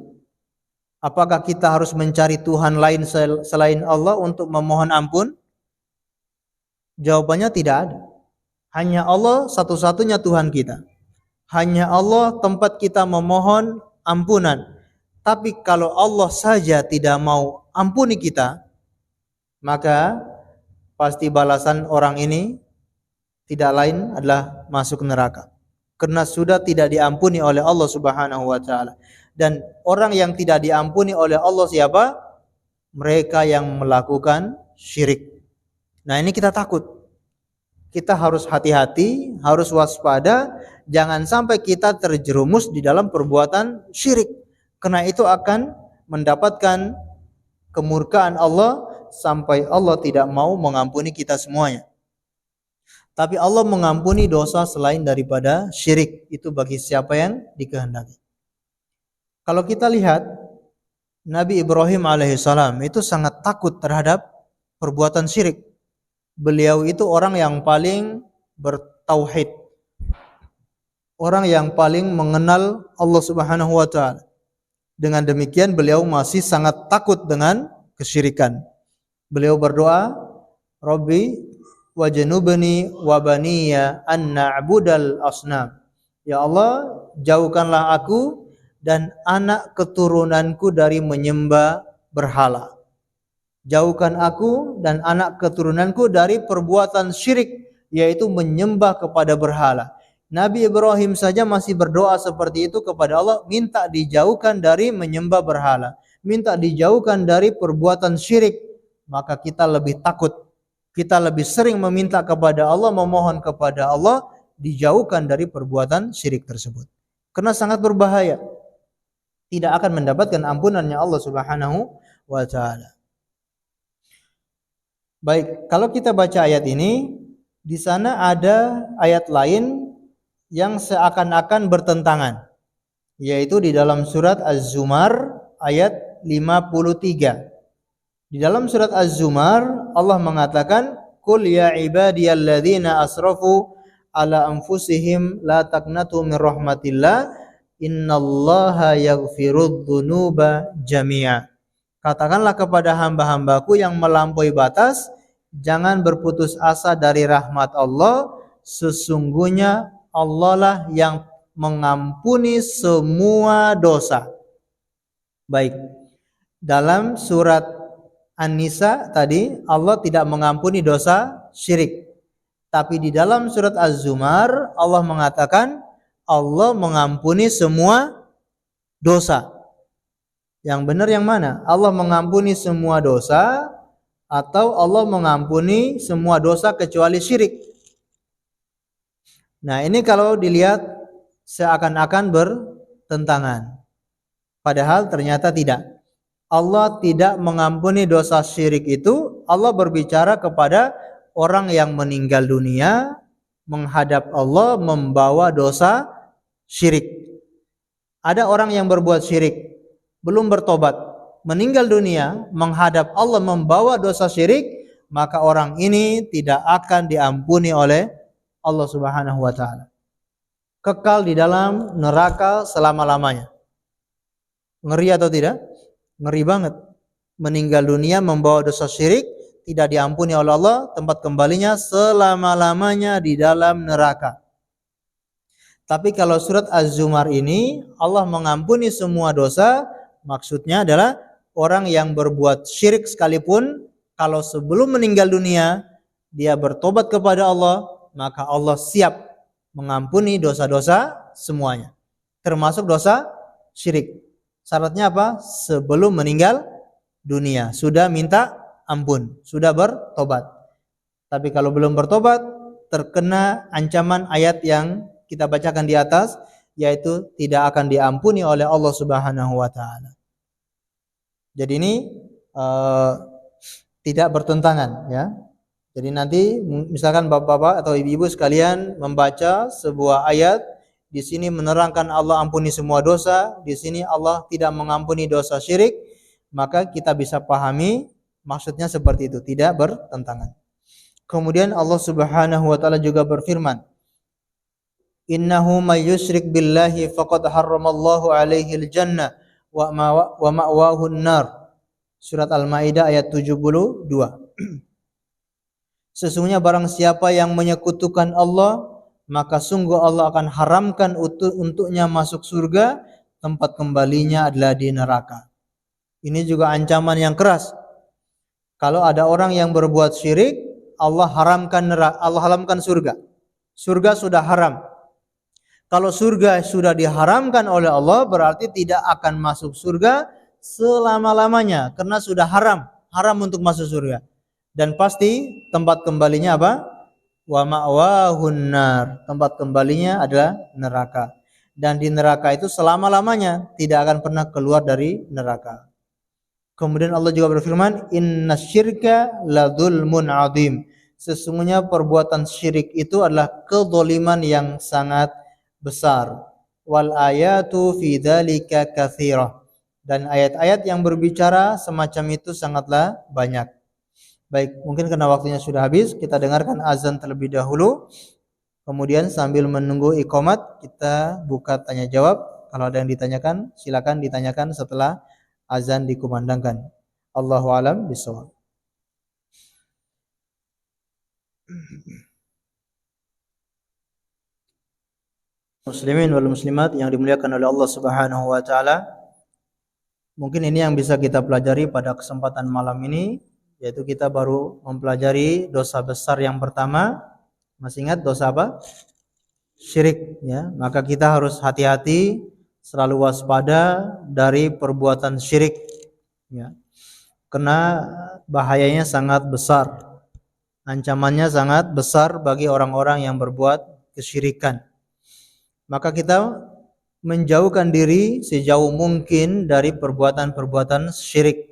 Apakah kita harus mencari Tuhan lain selain Allah untuk memohon ampun? Jawabannya tidak ada. Hanya Allah satu-satunya Tuhan kita. Hanya Allah tempat kita memohon ampunan. Tapi kalau Allah saja tidak mau ampuni kita, maka pasti balasan orang ini tidak lain adalah masuk neraka. Karena sudah tidak diampuni oleh Allah Subhanahu wa taala. Dan orang yang tidak diampuni oleh Allah siapa? Mereka yang melakukan syirik. Nah, ini kita takut. Kita harus hati-hati, harus waspada, jangan sampai kita terjerumus di dalam perbuatan syirik. Karena itu akan mendapatkan kemurkaan Allah sampai Allah tidak mau mengampuni kita semuanya. Tapi Allah mengampuni dosa selain daripada syirik. Itu bagi siapa yang dikehendaki. Kalau kita lihat Nabi Ibrahim alaihissalam itu sangat takut terhadap perbuatan syirik. Beliau itu orang yang paling bertauhid. Orang yang paling mengenal Allah Subhanahu wa taala. Dengan demikian beliau masih sangat takut dengan kesyirikan. Beliau berdoa, Rabbi wajnubni wa baniya an na'budal asnam. Ya Allah, jauhkanlah aku dan anak keturunanku dari menyembah berhala. Jauhkan aku dan anak keturunanku dari perbuatan syirik, yaitu menyembah kepada berhala. Nabi Ibrahim saja masih berdoa seperti itu kepada Allah, minta dijauhkan dari menyembah berhala, minta dijauhkan dari perbuatan syirik. Maka kita lebih takut, kita lebih sering meminta kepada Allah, memohon kepada Allah dijauhkan dari perbuatan syirik tersebut. Karena sangat berbahaya. Tidak akan mendapatkan ampunannya Allah Subhanahu wa taala. Baik, kalau kita baca ayat ini, di sana ada ayat lain yang seakan-akan bertentangan, yaitu di dalam surat Az-Zumar ayat 53. Di dalam surat Az-Zumar Allah mengatakan, "Qul ya ibadiyalladzina asrafu ala anfusihim la taqnatu min rahmatillah, innallaha yaghfirudz dzunuba jami'a." Katakanlah kepada hamba-hambaku yang melampaui batas, jangan berputus asa dari rahmat Allah, sesungguhnya Allah lah yang mengampuni semua dosa. Baik, dalam surat An-Nisa tadi Allah tidak mengampuni dosa syirik. Tapi di dalam surat Az-Zumar Allah mengatakan Allah mengampuni semua dosa. Yang benar yang mana? Allah mengampuni semua dosa atau Allah mengampuni semua dosa kecuali syirik? Nah, ini kalau dilihat seakan-akan bertentangan. Padahal ternyata tidak. Allah tidak mengampuni dosa syirik itu. Allah berbicara kepada orang yang meninggal dunia, menghadap Allah, membawa dosa syirik. Ada orang yang berbuat syirik, belum bertobat, meninggal dunia, menghadap Allah, membawa dosa syirik, maka orang ini tidak akan diampuni oleh Allah Subhanahu wa taala. Kekal di dalam neraka selama-lamanya. Ngeri atau tidak? Ngeri banget. Meninggal dunia membawa dosa syirik, tidak diampuni oleh Allah, tempat kembalinya selama-lamanya di dalam neraka. Tapi kalau surat Az-Zumar ini Allah mengampuni semua dosa, maksudnya adalah orang yang berbuat syirik sekalipun, kalau sebelum meninggal dunia dia bertobat kepada Allah, maka Allah siap mengampuni dosa-dosa semuanya, termasuk dosa syirik. Syaratnya apa? Sebelum meninggal dunia sudah minta ampun, sudah bertobat. Tapi kalau belum bertobat, terkena ancaman ayat yang kita bacakan di atas, yaitu tidak akan diampuni oleh Allah Subhanahu wa taala. Jadi ini tidak bertentangan, ya. Jadi nanti misalkan bapak-bapak atau ibu-ibu sekalian membaca sebuah ayat, di sini menerangkan Allah ampuni semua dosa, di sini Allah tidak mengampuni dosa syirik, maka kita bisa pahami maksudnya seperti itu, tidak bertentangan. Kemudian Allah Subhanahu wa taala juga berfirman, innahu may yusyrik billahi faqad harramallahu alaihi al-jannah wa ma'wahu an-nar. Surat Al-Maidah ayat 72. Sesungguhnya barang siapa yang menyekutukan Allah, maka sungguh Allah akan haramkan untuknya masuk surga, tempat kembalinya adalah di neraka. Ini juga ancaman yang keras. Kalau ada orang yang berbuat syirik, Allah haramkan surga. Surga sudah haram. Kalau surga sudah diharamkan oleh Allah, berarti tidak akan masuk surga selama-lamanya karena sudah haram untuk masuk surga. Dan pasti tempat kembalinya apa? Wa ma'wahun nar. Tempat kembalinya adalah neraka. Dan di neraka itu selama-lamanya, tidak akan pernah keluar dari neraka. Kemudian Allah juga berfirman, innasyirka ladzulmun adzim. Sesungguhnya perbuatan syirik itu adalah kezaliman yang sangat besar. Wal ayatu fi dzalika katsirah. Dan ayat-ayat yang berbicara semacam itu sangatlah banyak. Baik, mungkin karena waktunya sudah habis, kita dengarkan azan terlebih dahulu. Kemudian sambil menunggu iqamat, kita buka tanya jawab. Kalau ada yang ditanyakan, silakan ditanyakan setelah azan dikumandangkan. Allahu a'lam bishawab. Muslimin wal muslimat yang dimuliakan oleh Allah Subhanahu wa taala. Mungkin ini yang bisa kita pelajari pada kesempatan malam ini, yaitu kita baru mempelajari dosa besar yang pertama. Masih ingat dosa apa? Syirik, ya. Maka kita harus hati-hati, selalu waspada dari perbuatan syirik, ya. Karena bahayanya sangat besar. Ancamannya sangat besar bagi orang-orang yang berbuat kesyirikan. Maka kita menjauhkan diri sejauh mungkin dari perbuatan-perbuatan syirik.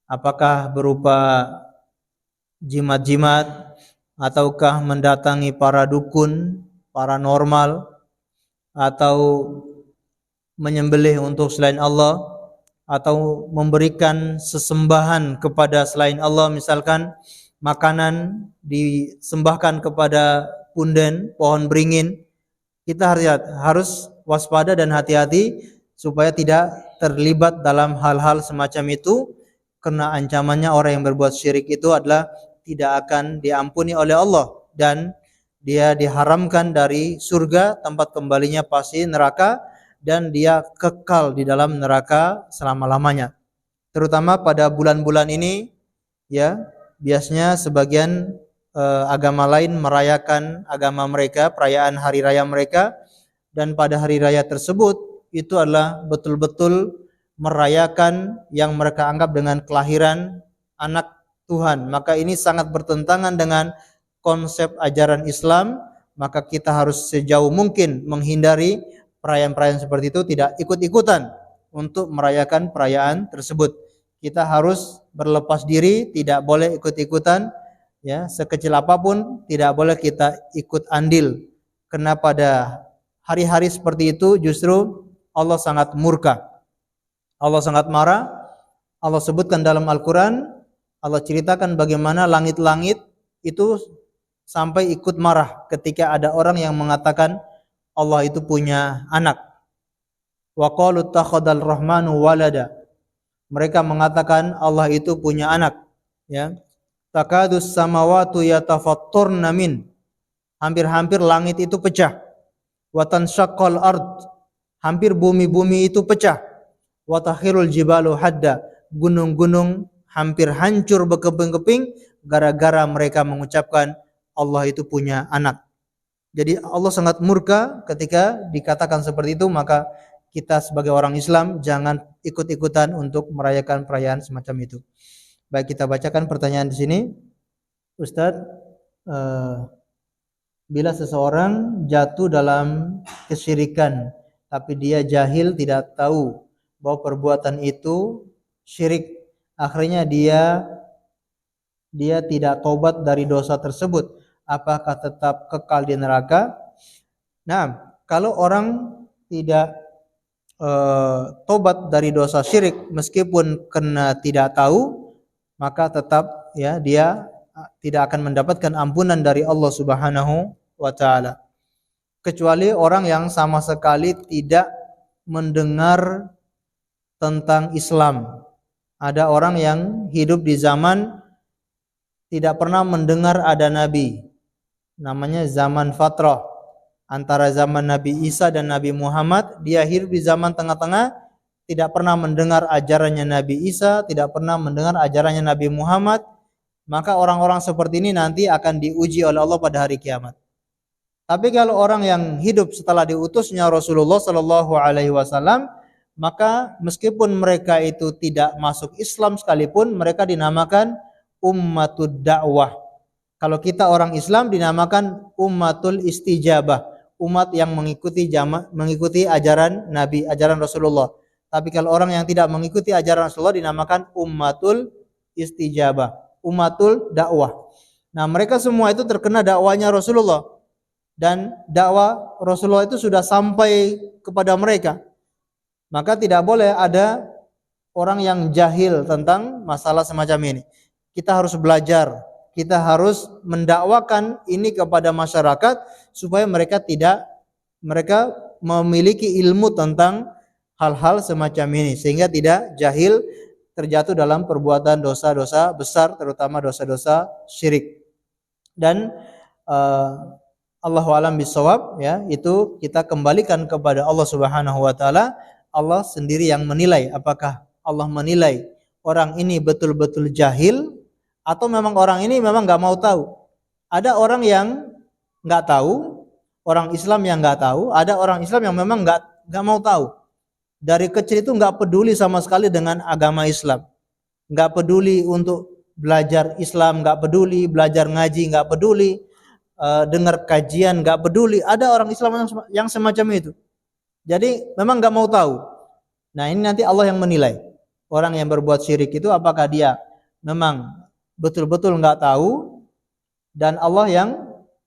Apakah berupa jimat-jimat, ataukah mendatangi para dukun, paranormal, atau menyembelih untuk selain Allah, atau memberikan sesembahan kepada selain Allah, misalkan makanan disembahkan kepada punden, pohon beringin. Kita harus waspada dan hati-hati supaya tidak terlibat dalam hal-hal semacam itu, karena ancamannya orang yang berbuat syirik itu adalah tidak akan diampuni oleh Allah dan dia diharamkan dari surga, tempat kembalinya pasti neraka, dan dia kekal di dalam neraka selama-lamanya. Terutama pada bulan-bulan ini, ya, biasanya sebagian agama lain merayakan agama mereka, perayaan hari raya mereka, dan pada hari raya tersebut itu adalah betul-betul merayakan yang mereka anggap dengan kelahiran anak Tuhan. Maka ini sangat bertentangan dengan konsep ajaran Islam. Maka kita harus sejauh mungkin menghindari perayaan-perayaan seperti itu, tidak ikut-ikutan untuk merayakan perayaan tersebut. Kita harus berlepas diri, tidak boleh ikut-ikutan, ya, sekecil apapun tidak boleh kita ikut andil. Karena pada hari-hari seperti itu justru Allah sangat murka. Allah sangat marah. Allah sebutkan dalam Al-Quran, Allah ceritakan bagaimana langit-langit itu sampai ikut marah ketika ada orang yang mengatakan Allah itu punya anak. Wa qalu takhadal rahmanu walada. Mereka mengatakan Allah itu punya anak, ya. Takadus samawatu yatafatturna min. Hampir-hampir langit itu pecah. Wa tanshaqqal ard. Hampir bumi-bumi itu pecah. Wa takhirul jibalu hadda. Gunung-gunung hampir hancur berkeping-keping gara-gara mereka mengucapkan Allah itu punya anak. Jadi Allah sangat murka ketika dikatakan seperti itu. Maka kita sebagai orang Islam jangan ikut-ikutan untuk merayakan perayaan semacam itu. Baik, kita bacakan pertanyaan di sini. Ustadz, bila seseorang jatuh dalam kesyirikan tapi dia jahil, tidak tahu bahwa perbuatan itu syirik, akhirnya dia tidak taubat dari dosa tersebut, apakah tetap kekal di neraka? Nah, kalau orang tidak tobat dari dosa syirik meskipun kena tidak tahu, maka tetap ya dia tidak akan mendapatkan ampunan dari Allah Subhanahu wa taala. Kecuali orang yang sama sekali tidak mendengar tentang Islam. Ada orang yang hidup di zaman tidak pernah mendengar ada nabi. Namanya zaman fatrah. Antara zaman Nabi Isa dan Nabi Muhammad, dia hidup di zaman tengah-tengah, tidak pernah mendengar ajarannya Nabi Isa, tidak pernah mendengar ajarannya Nabi Muhammad, maka orang-orang seperti ini nanti akan diuji oleh Allah pada hari kiamat. Tapi kalau orang yang hidup setelah diutusnya Rasulullah Sallallahu Alaihi Wasallam, maka meskipun mereka itu tidak masuk Islam sekalipun, mereka dinamakan ummatud dakwah. Kalau kita orang Islam dinamakan ummatul istijabah, umat yang mengikuti ajaran Nabi, ajaran Rasulullah. Tapi kalau orang yang tidak mengikuti ajaran Rasulullah dinamakan ummatul istijabah, ummatul dakwah. Nah, mereka semua itu terkena dakwanya Rasulullah, dan dakwah Rasulullah itu sudah sampai kepada mereka. Maka tidak boleh ada orang yang jahil tentang masalah semacam ini. Kita harus belajar, kita harus mendakwakan ini kepada masyarakat supaya mereka memiliki ilmu tentang hal-hal semacam ini sehingga tidak jahil terjatuh dalam perbuatan dosa-dosa besar, terutama dosa-dosa syirik. Dan Allahu a'lam bishawab, ya, itu kita kembalikan kepada Allah Subhanahu wa taala. Allah sendiri yang menilai apakah Allah menilai orang ini betul-betul jahil atau memang orang ini memang nggak mau tahu. Ada orang yang nggak tahu, orang Islam yang nggak tahu, ada orang Islam yang memang nggak mau tahu. Dari kecil itu nggak peduli sama sekali dengan agama Islam, nggak peduli untuk belajar Islam, nggak peduli belajar ngaji, nggak peduli dengar kajian, nggak peduli. Ada orang Islam yang semacam itu. Jadi memang nggak mau tahu. Nah, ini nanti Allah yang menilai orang yang berbuat syirik itu apakah dia memang betul-betul nggak tahu, dan Allah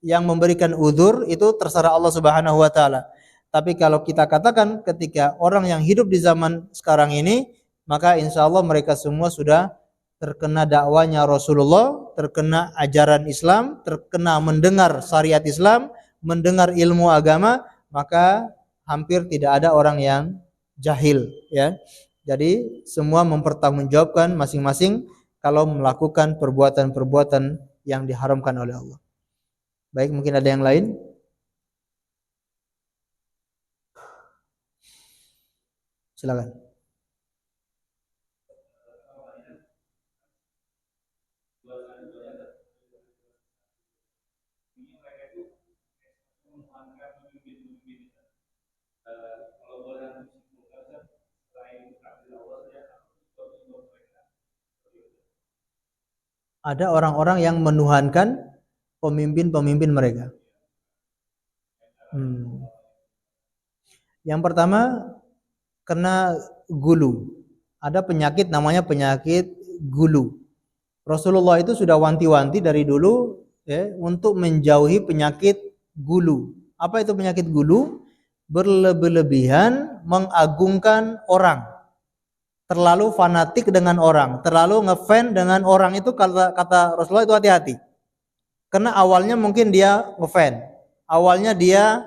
yang memberikan udzur itu terserah Allah Subhanahu wa taala. Tapi kalau kita katakan ketika orang yang hidup di zaman sekarang ini, maka insya Allah mereka semua sudah terkena dakwanya Rasulullah, terkena ajaran Islam, terkena mendengar syariat Islam, mendengar ilmu agama, maka hampir tidak ada orang yang jahil, ya. Jadi semua mempertanggungjawabkan masing-masing kalau melakukan perbuatan-perbuatan yang diharamkan oleh Allah. Baik, mungkin ada yang lain? Silakan. Ada orang-orang yang menuhankan pemimpin-pemimpin mereka. Yang pertama, kena gulu. Ada penyakit namanya penyakit gulu. Rasulullah itu sudah wanti-wanti dari dulu, ya, untuk menjauhi penyakit gulu. Apa itu penyakit gulu? Berlebihan mengagungkan orang, terlalu fanatik dengan orang, terlalu ngefan dengan orang. Itu kata Rasulullah itu hati-hati. Karena awalnya mungkin dia ngefan, awalnya dia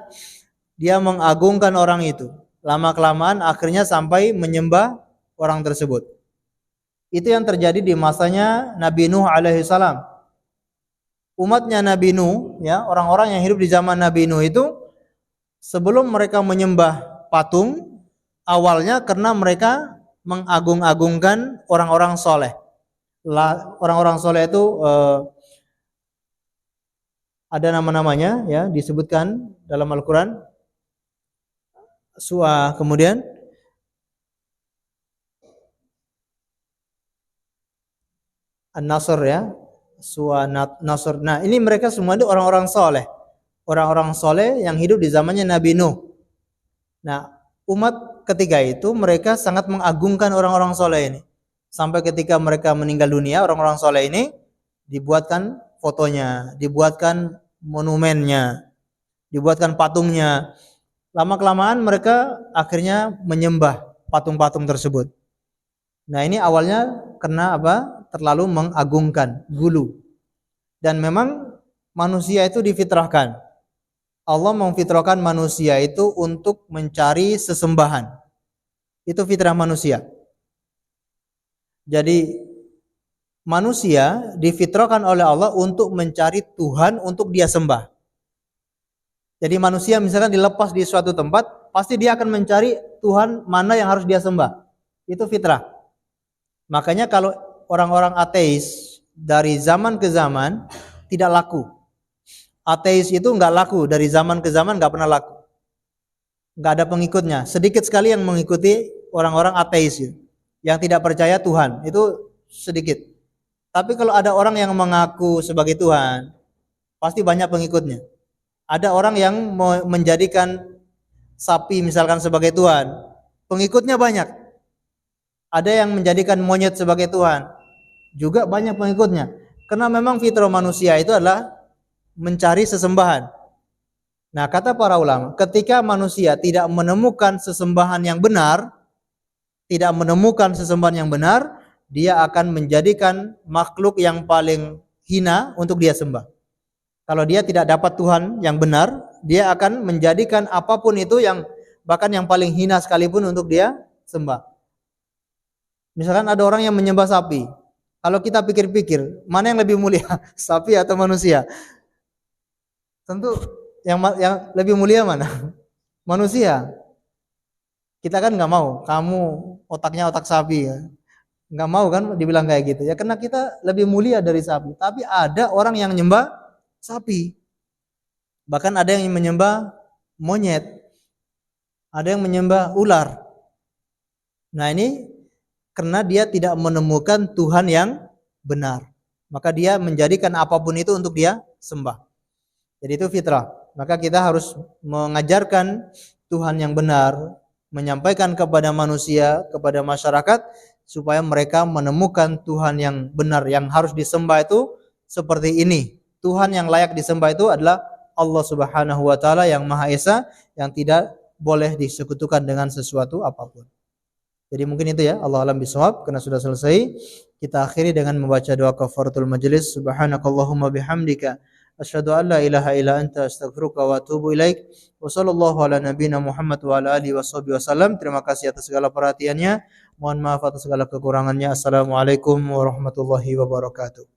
mengagungkan orang itu, lama-kelamaan akhirnya sampai menyembah orang tersebut. Itu yang terjadi di masanya Nabi Nuh alaihi salam. Umatnya Nabi Nuh, ya, orang-orang yang hidup di zaman Nabi Nuh itu sebelum mereka menyembah patung, awalnya karena mereka mengagung-agungkan orang-orang soleh. Orang-orang soleh itu ada nama-namanya, ya, disebutkan dalam Al-Quran. Kemudian An-Nasr, ya, Nasr. Nah, ini mereka semua itu orang-orang soleh, orang-orang soleh yang hidup di zamannya Nabi Nuh. Nah, umat ketika itu mereka sangat mengagungkan orang-orang soleh ini, sampai ketika mereka meninggal dunia, orang-orang soleh ini dibuatkan fotonya, dibuatkan monumennya, dibuatkan patungnya. Lama-kelamaan mereka akhirnya menyembah patung-patung tersebut. Nah, ini awalnya karena apa? Terlalu mengagungkan, gulu. Dan memang manusia itu difitrahkan. Allah memfitrahkan manusia itu untuk mencari sesembahan. Itu fitrah manusia. Jadi manusia difitrahkan oleh Allah untuk mencari Tuhan untuk dia sembah. Jadi manusia misalkan dilepas di suatu tempat, pasti dia akan mencari Tuhan mana yang harus dia sembah. Itu fitrah. Makanya kalau orang-orang ateis dari zaman ke zaman tidak laku. Ateis itu nggak laku, dari zaman ke zaman nggak pernah laku. Nggak ada pengikutnya. Sedikit sekali yang mengikuti orang-orang ateis itu. Yang tidak percaya Tuhan, itu sedikit. Tapi kalau ada orang yang mengaku sebagai Tuhan, pasti banyak pengikutnya. Ada orang yang menjadikan sapi misalkan sebagai Tuhan, pengikutnya banyak. Ada yang menjadikan monyet sebagai Tuhan, juga banyak pengikutnya. Karena memang fitrah manusia itu adalah mencari sesembahan. Nah, kata para ulama, ketika manusia tidak menemukan sesembahan yang benar, dia akan menjadikan makhluk yang paling hina untuk dia sembah. Kalau dia tidak dapat Tuhan yang benar, dia akan menjadikan apapun itu yang bahkan yang paling hina sekalipun untuk dia sembah. Misalkan ada orang yang menyembah sapi. Kalau kita pikir-pikir, mana yang lebih mulia, sapi atau manusia? Tentu yang lebih mulia mana? Manusia. Kita kan nggak mau, kamu otaknya otak sapi ya. Nggak mau kan dibilang kayak gitu ya, karena kita lebih mulia dari sapi. Tapi ada orang yang menyembah sapi. Bahkan ada yang menyembah monyet. Ada yang menyembah ular. Nah, ini karena dia tidak menemukan Tuhan yang benar. Maka dia menjadikan apapun itu untuk dia sembah. Jadi itu fitrah. Maka kita harus mengajarkan Tuhan yang benar, menyampaikan kepada manusia, kepada masyarakat, supaya mereka menemukan Tuhan yang benar, yang harus disembah itu seperti ini. Tuhan yang layak disembah itu adalah Allah Subhanahu wa taala yang Maha Esa, yang tidak boleh disekutukan dengan sesuatu apapun. Jadi mungkin itu ya, Allah alam bisawab, karena sudah selesai. Kita akhiri dengan membaca doa kafaratul majelis. Subhanakallahumma bihamdika asyhadu an la ilaha illa anta astaghfiruka wa atubu ilaik. Wa sallallahu ala nabiyyina Muhammad wa ala alihi washabihi wasallam. Terima kasih atas segala perhatiannya. Mohon maaf atas segala kekurangannya. Assalamualaikum warahmatullahi wabarakatuh.